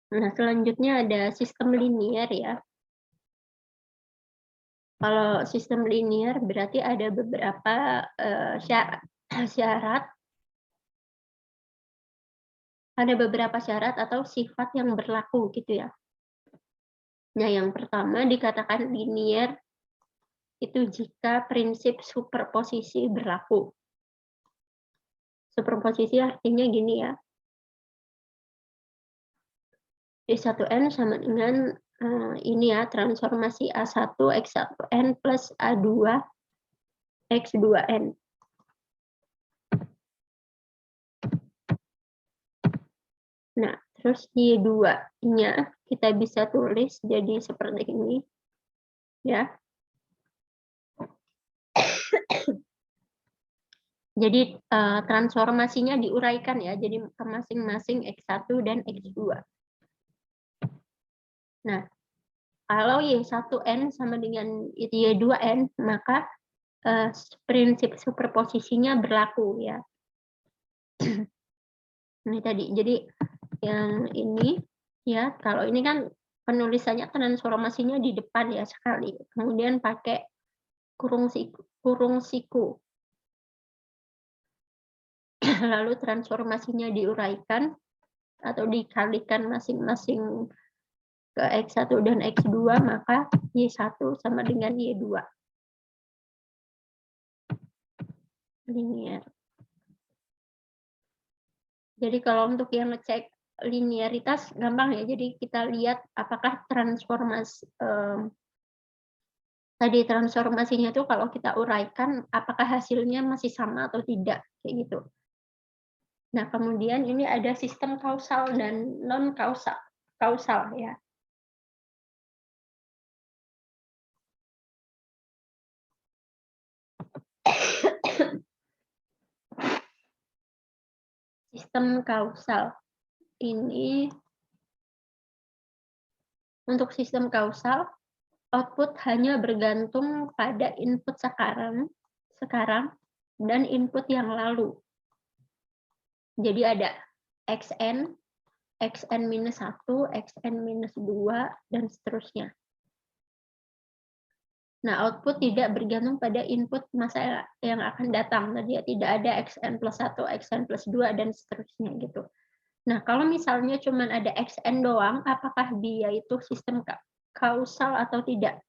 Nah, selanjutnya ada sistem linier ya. Kalau sistem linier berarti ada beberapa syarat, ada beberapa syarat atau sifat yang berlaku gitu ya. Nah, yang pertama dikatakan linier itu jika prinsip superposisi berlaku. Superposisi artinya gini ya. D1N sama dengan ini ya, transformasi A1 X1N plus A2 X2N. Nah, terus Y2-nya kita bisa tulis jadi seperti ini. Ya. Jadi transformasinya diuraikan ya, jadi ke masing-masing X1 dan X2. Nah, kalau Y1N sama dengan Y2N, maka prinsip superposisinya berlaku ya. Ini tadi, jadi yang ini ya, kalau ini kan penulisannya transformasinya di depan ya sekali, kemudian pakai kurung siku. Lalu transformasinya diuraikan atau dikalikan masing-masing ke X1 dan X2, maka Y1 sama dengan Y2. Linear. Jadi kalau untuk yang ngecek linearitas gampang ya. Jadi kita lihat apakah transformasi tadi transformasinya itu kalau kita uraikan apakah hasilnya masih sama atau tidak kayak gitu. Nah, kemudian ini ada sistem kausal dan non kausal ya. Sistem kausal ini, untuk sistem kausal output hanya bergantung pada input sekarang dan input yang lalu. Jadi ada xn, xn-1, xn-2, dan seterusnya. Nah, output tidak bergantung pada input masa yang akan datang. Tadi tidak ada xn+1, xn+2, dan seterusnya gitu. Nah, kalau misalnya cuma ada xn doang, apakah dia itu sistem kausal atau tidak?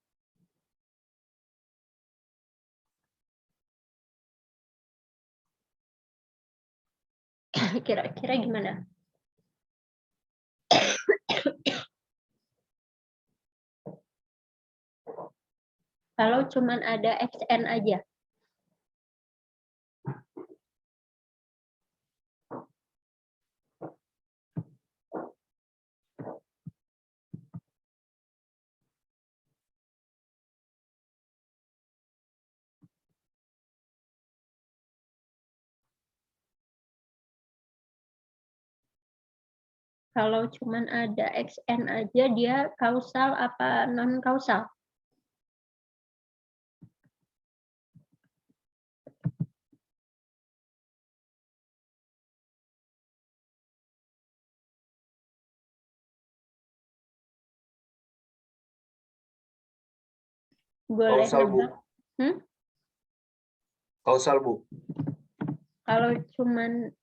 Kira-kira gimana? Kalau cuma ada xn aja. Kalau cuma ada xn aja, dia kausal apa non kausal? Boleh Kausal, Bu. nebak. Kausal, Bu. Kalau cuman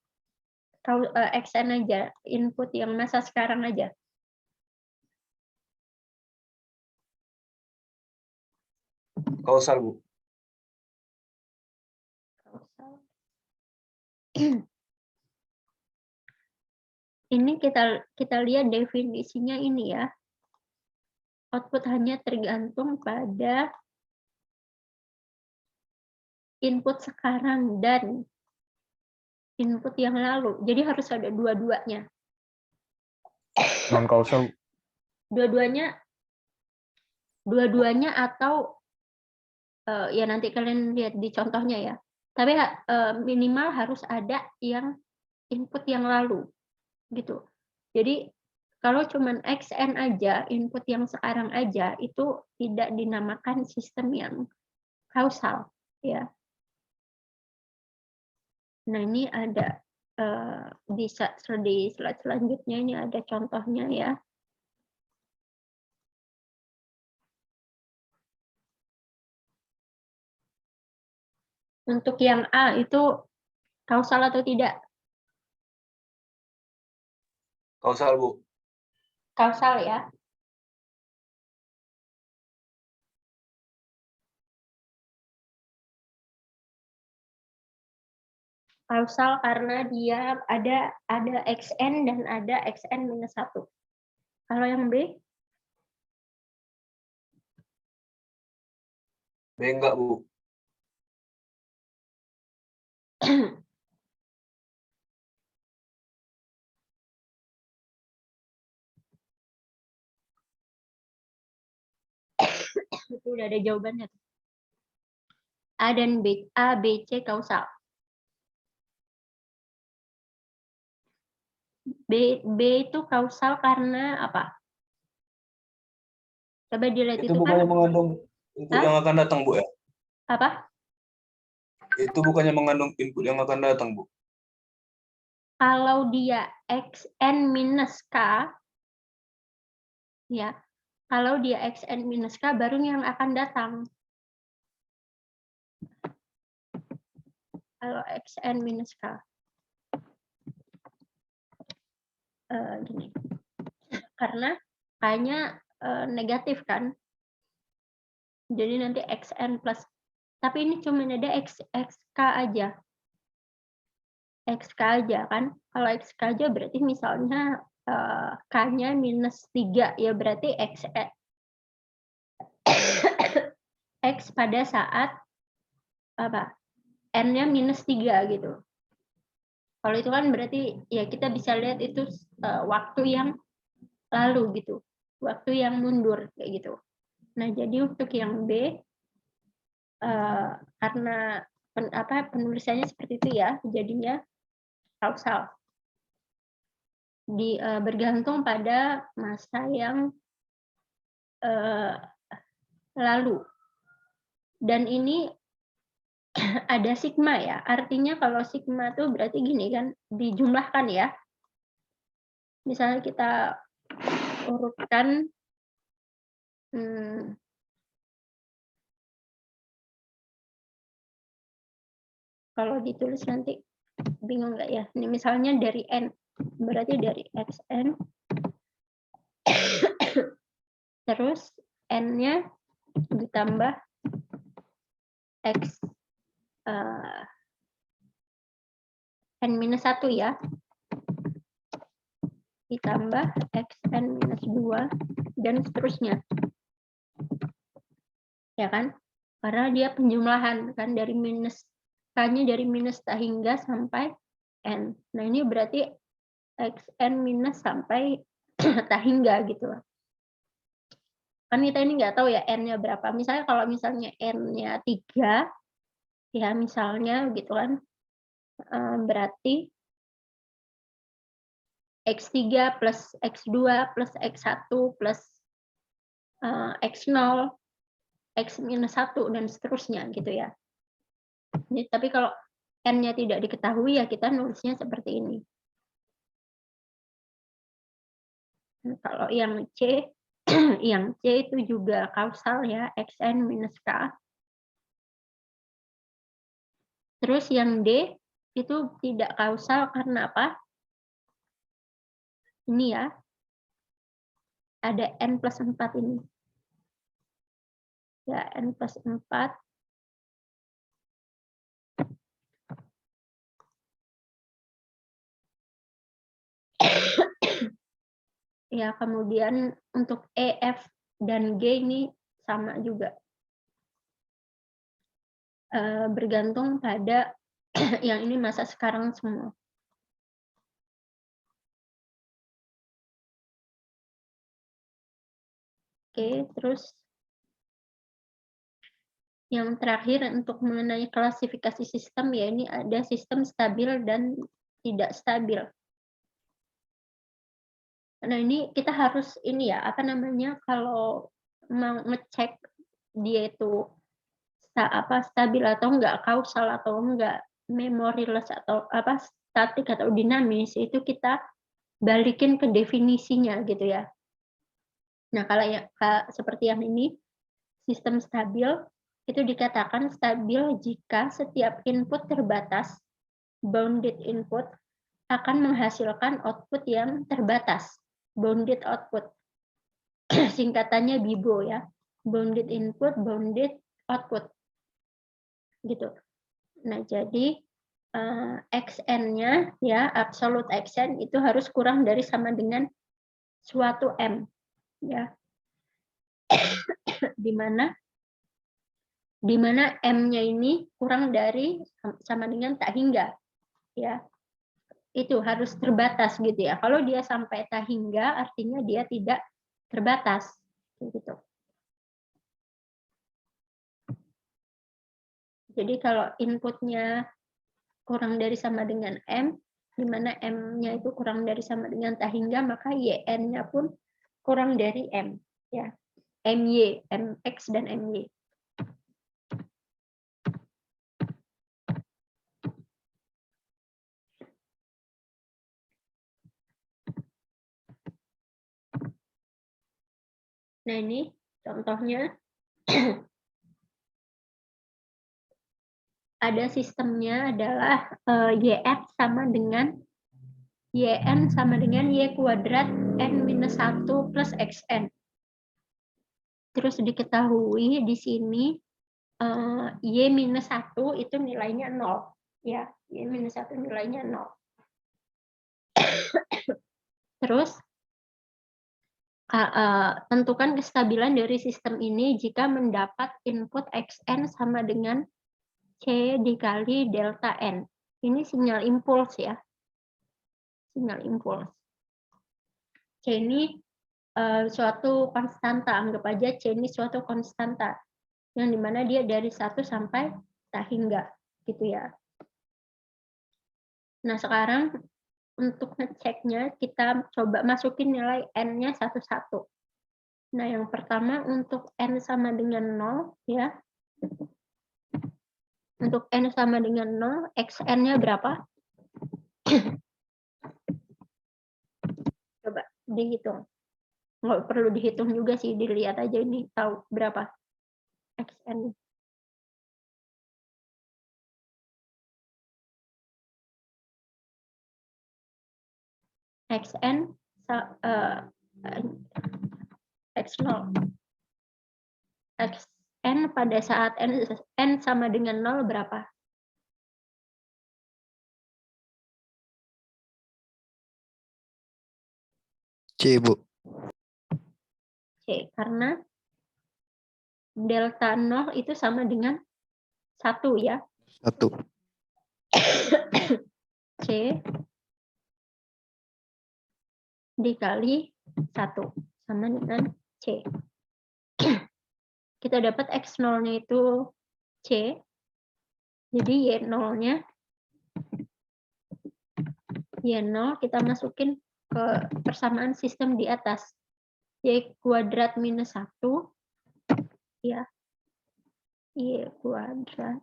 xn aja, input yang masa sekarang aja. Kausal, Bu. Kausal. Ini kita lihat definisinya ini ya. Output hanya tergantung pada input sekarang dan input yang lalu. Jadi harus ada dua-duanya. Non kausal. Dua-duanya atau ya nanti kalian lihat di contohnya ya. Tapi minimal harus ada yang input yang lalu gitu. Jadi kalau cuman xn aja, input yang sekarang aja, itu tidak dinamakan sistem yang kausal ya. Nah, ini ada di slide selanjutnya ini ada contohnya ya. Untuk yang A itu kausal atau tidak? Kausal, Bu. Kausal ya. Kausal karena dia ada xn dan ada xn-1. Kalau yang B? B enggak, Bu. Itu udah ada jawabannya. A dan B, A, B, C kausal. B itu kausal karena apa? Coba dilihat Itu itu bukannya kan. mengandung input yang akan datang, Bu ya? Apa? Itu bukannya mengandung input yang akan datang, Bu. Kalau dia xn minus k, ya, kalau dia xn minus k baru yang akan datang. Kalau xn minus k. gini, karena K-nya negatif kan, jadi nanti XN plus, tapi ini cuma ada XK aja. XK aja kan, kalau XK aja berarti misalnya K-nya -3, ya berarti X pada saat apa, N-nya -3 gitu. Kalau itu kan berarti ya kita bisa lihat itu waktu yang lalu gitu, waktu yang mundur kayak gitu. Nah, jadi untuk yang B, karena penulisannya seperti itu ya, jadinya kausal. Bergantung pada masa yang lalu. Dan ini ada sigma ya, artinya kalau sigma tuh berarti gini kan, dijumlahkan ya. Misalnya kita urutkan kalau ditulis nanti bingung nggak ya? Ini misalnya dari N, berarti dari XN, terus N-nya ditambah X N-1 ya, ditambah XN-2 dan seterusnya. Ya kan? Karena dia penjumlahan kan, dari K-nya dari minus tak hingga sampai N. Nah, ini berarti XN minus sampai tak hingga gitu loh. Kan kita ini nggak tahu ya N-nya berapa. Misalnya kalau misalnya N-nya 3, ya misalnya gitu kan, berarti X3 plus X2 plus X1 plus X0, X-1 dan seterusnya gitu ya. Tapi kalau N-nya tidak diketahui ya kita nulisnya seperti ini. Nah, kalau yang C, yang C itu juga kausal ya, XN minus K. Terus yang D itu tidak kausal karena apa? Ini ya, ada N plus 4 ini. Ya, N plus 4. Ya, kemudian untuk E, F, dan G ini sama juga. Bergantung pada yang ini masa sekarang semua. Oke, terus yang terakhir untuk mengenai klasifikasi sistem ya, ini ada sistem stabil dan tidak stabil. Nah, ini kita harus ini ya, apa namanya, kalau mau ngecek dia itu stabil atau enggak, kausal atau enggak, memoryless atau apa, statik atau dinamis, itu kita balikin ke definisinya gitu ya. Nah, kalau ya, seperti yang ini, sistem stabil itu dikatakan stabil jika setiap input terbatas, bounded input, akan menghasilkan output yang terbatas, bounded output. Singkatannya BIBO ya, bounded input, bounded output. Gitu. Nah, jadi XN-nya ya, absolute XN itu harus kurang dari sama dengan suatu M ya. di mana M-nya ini kurang dari sama dengan tak hingga ya. Itu harus terbatas gitu ya. Kalau dia sampai tak hingga artinya dia tidak terbatas gitu. Jadi kalau inputnya kurang dari sama dengan M, di mana M-nya itu kurang dari sama dengan tak hingga, maka YN-nya pun kurang dari M ya. MY, MX dan MY. Nah, ini contohnya. Ada sistemnya adalah YF sama dengan yn sama dengan y kuadrat n minus 1 plus xn. Terus diketahui di sini y minus 1 itu nilainya 0. Ya, y minus 1 nilainya 0. Terus tentukan kestabilan dari sistem ini jika mendapat input xn sama dengan C dikali delta n. Ini sinyal impuls ya. Sinyal impuls. C ini suatu konstanta, anggap aja C ini suatu konstanta yang dimana dia dari 1 sampai sehingga gitu ya. Nah sekarang untuk ngeceknya kita coba masukin nilai n-nya satu-satu. Nah yang pertama untuk n sama dengan 0 ya. Untuk n sama dengan 0, xn-nya berapa? Coba dihitung. Nggak perlu dihitung juga sih, dilihat aja ini tahu berapa xn. xn x0. xn pada saat n sama dengan 0 berapa? C, Bu. C, karena delta 0 itu sama dengan 1 ya. 1. C dikali 1 sama dengan C. Kita dapat X0-nya itu C. Jadi Y0-nya Y0 kita masukin ke persamaan sistem di atas. Y kuadrat minus 1 ya. Y kuadrat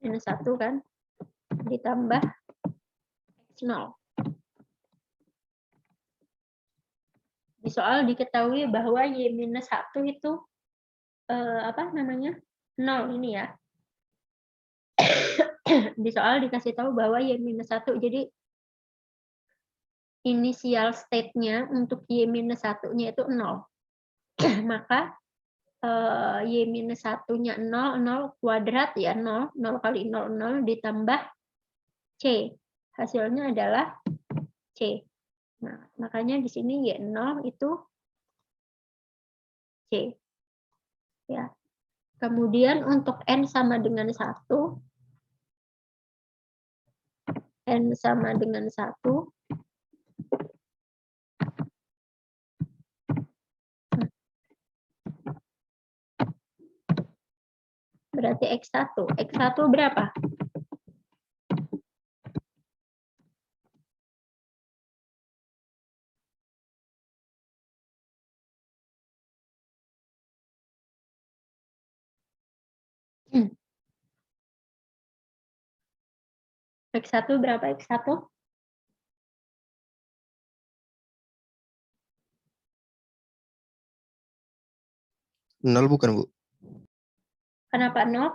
minus 1 kan ditambah X0. Di soal diketahui bahwa Y minus 1 itu apa namanya 0 ini ya. Di soal dikasih tahu bahwa Y minus 1, jadi inisial state-nya untuk Y minus 1-nya itu 0. Maka Y minus 1-nya 0, 0 kuadrat ya 0, 0 kali 0, 0 ditambah C. Hasilnya adalah C. Nah, makanya di sini Y0 itu C. Ya. Kemudian untuk N sama dengan 1, N sama dengan 1, berarti X1. X1 berapa? X1 berapa X1? Nol bukan, Bu? Kenapa 0?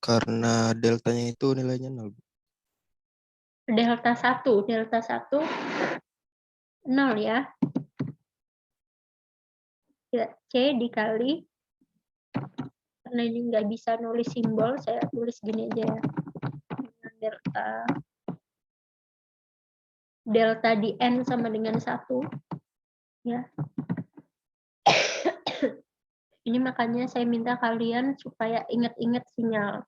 Karena deltanya itu nilainya 0. Delta 1. Delta 1 0 ya. C dikali, karena ini nggak bisa nulis simbol, saya tulis gini aja ya. Delta di N sama dengan 1. Ya. Ini makanya saya minta kalian supaya ingat-ingat sinyal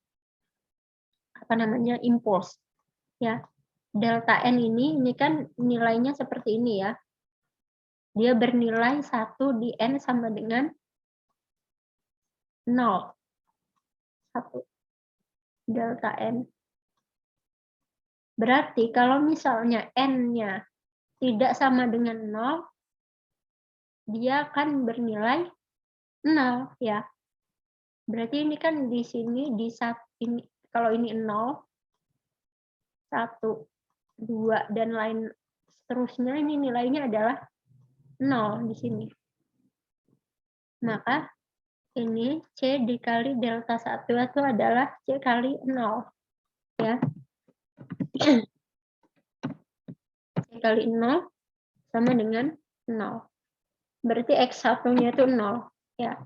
apa namanya impuls ya. Delta N ini kan nilainya seperti ini ya. Dia bernilai 1 di N sama dengan 0. 1 delta N. Berarti kalau misalnya N-nya tidak sama dengan 0, dia akan bernilai 0 ya. Berarti ini kan di sini di saat ini kalau ini 0, 1, 2 dan lain seterusnya ini nilainya adalah 0 di sini. Maka ini C dikali delta 1 itu adalah C kali 0. Ya. C kali 0 sama dengan 0. Berarti X1-nya itu 0. Ya.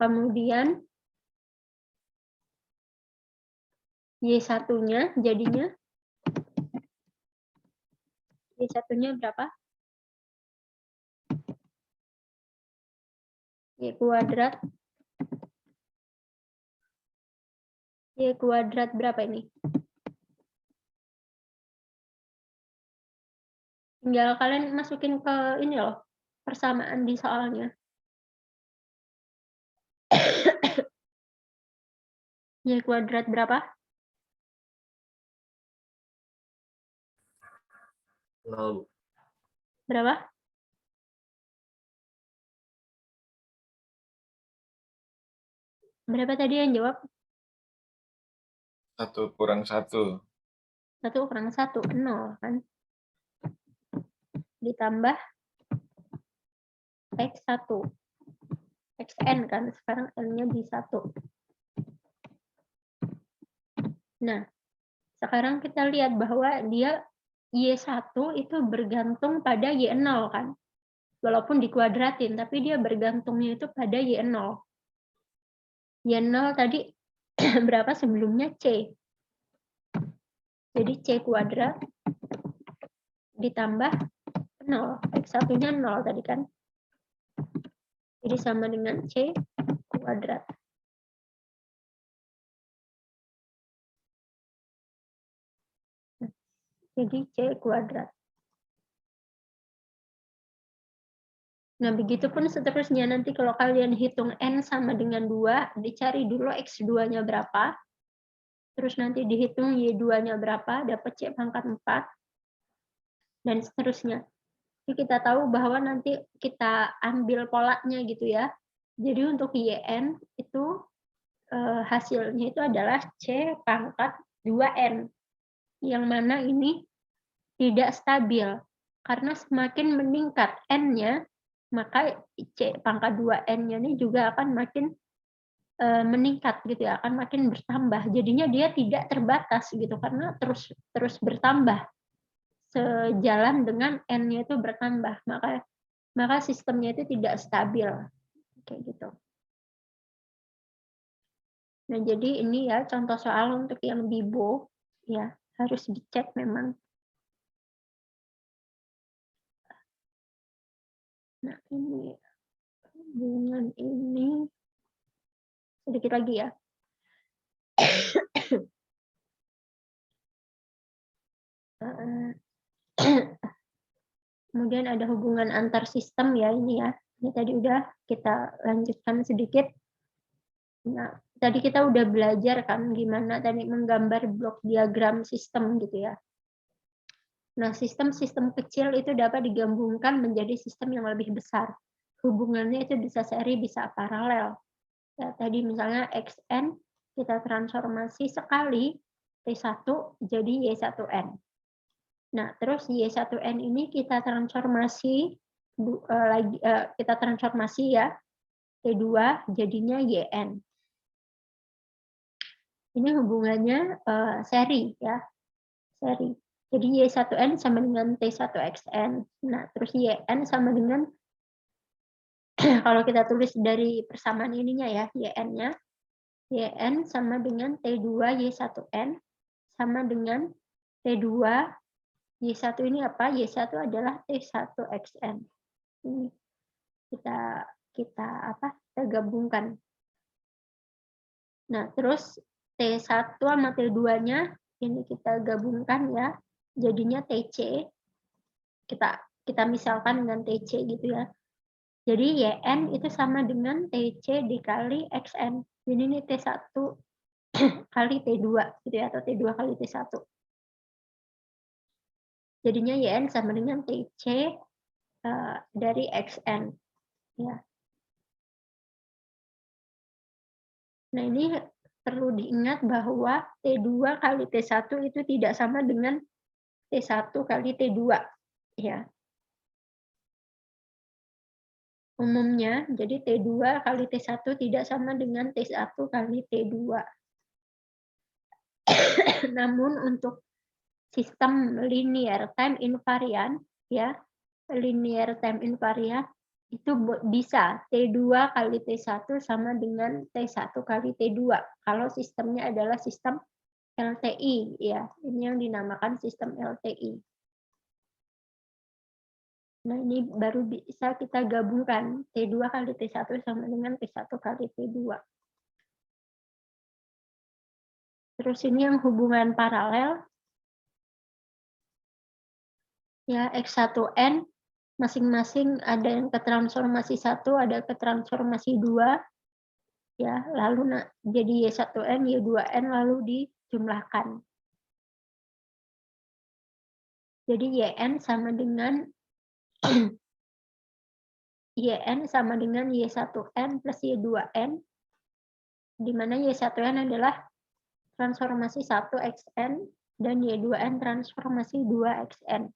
Kemudian Y1-nya jadinya Y1-nya berapa? Y kuadrat. Y kuadrat berapa ini? Tinggal kalian masukin ke ini loh, persamaan di soalnya. Y kuadrat berapa? 0. Berapa? Berapa tadi yang jawab? 1 kurang 1. 1 kurang 1, 0 kan? Ditambah X1. XN kan, sekarang N-nya di 1. Nah, sekarang kita lihat bahwa dia Y1 itu bergantung pada Y0 kan? Walaupun dikuadratin, tapi dia bergantungnya itu pada Y0. Y0 tadi berapa sebelumnya? C. Jadi C kuadrat ditambah 0. X1-nya 0 tadi kan? Jadi sama dengan C kuadrat. Jadi C kuadrat. Nah, begitupun seterusnya nanti kalau kalian hitung N sama dengan 2, dicari dulu X2-nya berapa, terus nanti dihitung Y2-nya berapa, dapat C pangkat 4, dan seterusnya. Jadi kita tahu bahwa nanti kita ambil polanya gitu ya. Jadi untuk YN itu hasilnya itu adalah C pangkat 2N, yang mana ini tidak stabil. Karena semakin meningkat N-nya, maka C pangkat 2N-nya ini juga akan makin meningkat gitu ya, akan makin bertambah. Jadinya dia tidak terbatas gitu karena terus bertambah sejalan dengan N-nya itu bertambah. Maka sistemnya itu tidak stabil kayak gitu. Nah, jadi ini ya contoh soal untuk yang BIBO ya, harus dicek memang. Nah, ini hubungan ini sedikit lagi ya. Kemudian ada hubungan antar sistem ya ini ya. Ini tadi udah kita lanjutkan sedikit. Nah, tadi kita udah belajar kan gimana tadi menggambar blok diagram sistem gitu ya. Nah, sistem-sistem kecil itu dapat digabungkan menjadi sistem yang lebih besar. Hubungannya itu bisa seri, bisa paralel. Ya, tadi misalnya XN kita transformasi sekali T1 jadi Y1N. Nah, terus Y1N ini kita transformasi ya T2 jadinya YN. Ini hubungannya seri ya. Seri. Jadi Y1N sama dengan T1XN. Nah, terus YN sama dengan kalau kita tulis dari persamaan ininya ya, YN-nya. YN sama dengan T2 Y1N sama dengan T2 Y1 ini apa? Y1 adalah T1XN. Ini kita gabungkan. Nah, terus T1 sama T2-nya ini kita gabungkan ya. Jadinya TC. Kita misalkan dengan TC gitu ya. Jadi YN itu sama dengan TC dikali XN. Jadi ini T1 kali T2 gitu ya, atau T2 kali T1. Jadinya YN sama dengan TC dari XN. Ya. Nah, ini perlu diingat bahwa T2 kali T1 itu tidak sama dengan T1 kali T2. Ya. umumnya. Jadi T2 kali T1 tidak sama dengan T1 kali T2. Namun untuk sistem linear time invariant, ya, linear time invariant itu bisa T2 kali T1 sama dengan T1 kali T2 kalau sistemnya adalah sistem LTI, ya. Ini yang dinamakan sistem LTI. Nah, ini baru bisa kita gabungkan T2 kali T1 sama dengan T1 kali T2. Terus ini yang hubungan paralel. Ya, X1N masing-masing ada yang ke transformasi 1, ada ke transformasi 2. Ya, lalu jadi Y1N, Y2N lalu dijumlahkan. Jadi YN sama dengan YN sama dengan Y1N plus Y2N, di mana Y1N adalah transformasi 1XN dan Y2N transformasi 2XN.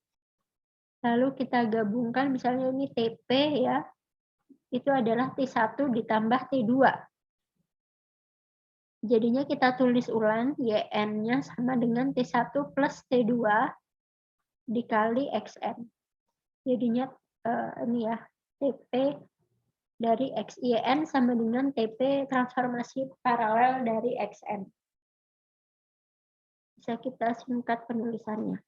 Lalu kita gabungkan, misalnya ini TP, ya, itu adalah T1 ditambah T2. Jadinya kita tulis ulang, YN-nya sama dengan T1 plus T2 dikali XN. Jadinya ini ya, TP dari XYN sama dengan TP transformasi paralel dari XN. Bisa kita singkat penulisannya.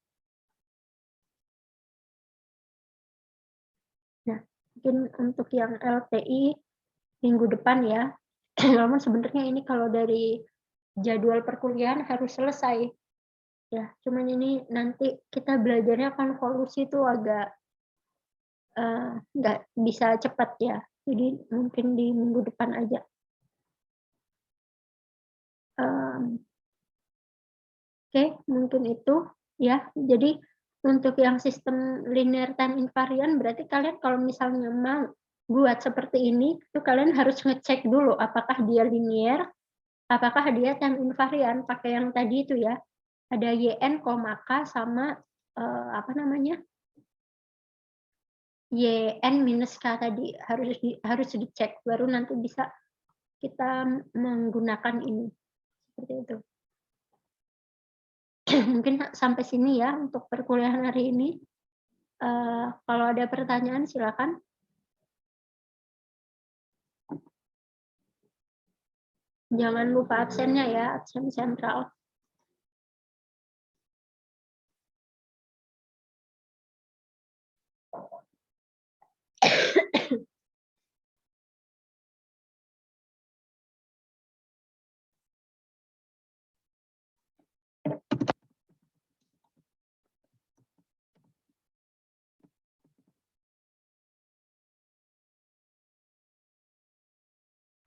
Nah, mungkin untuk yang LTI minggu depan ya. Namun sebenarnya ini kalau dari jadwal perkuliahan harus selesai. Ya, cuman ini nanti kita belajarnya konvolusi itu agak nggak bisa cepat ya. Jadi mungkin di minggu depan aja. Oke, mungkin itu ya. Jadi untuk yang sistem linear time invariant berarti kalian kalau misalnya mau buat seperti ini, itu kalian harus ngecek dulu apakah dia linear, apakah dia time invariant, pakai yang tadi itu ya. Ada YN, K sama apa namanya? YN minus K tadi harus dicek, baru nanti bisa kita menggunakan ini. Seperti itu. Mungkin sampai sini ya untuk perkuliahan hari ini. Kalau ada pertanyaan silakan. Jangan lupa absennya ya, absen sentral.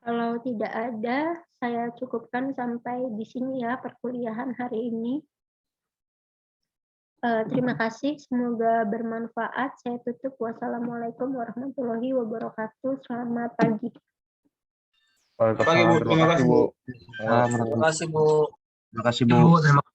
Kalau tidak ada, saya cukupkan sampai di sini ya perkuliahan hari ini. Terima kasih, semoga bermanfaat. Saya tutup. Wassalamualaikum warahmatullahi wabarakatuh. Selamat pagi. Waalaikumsalam. Terima kasih, Bu. Terima kasih, Bu. Terima kasih, Bu. Terima kasih, Bu.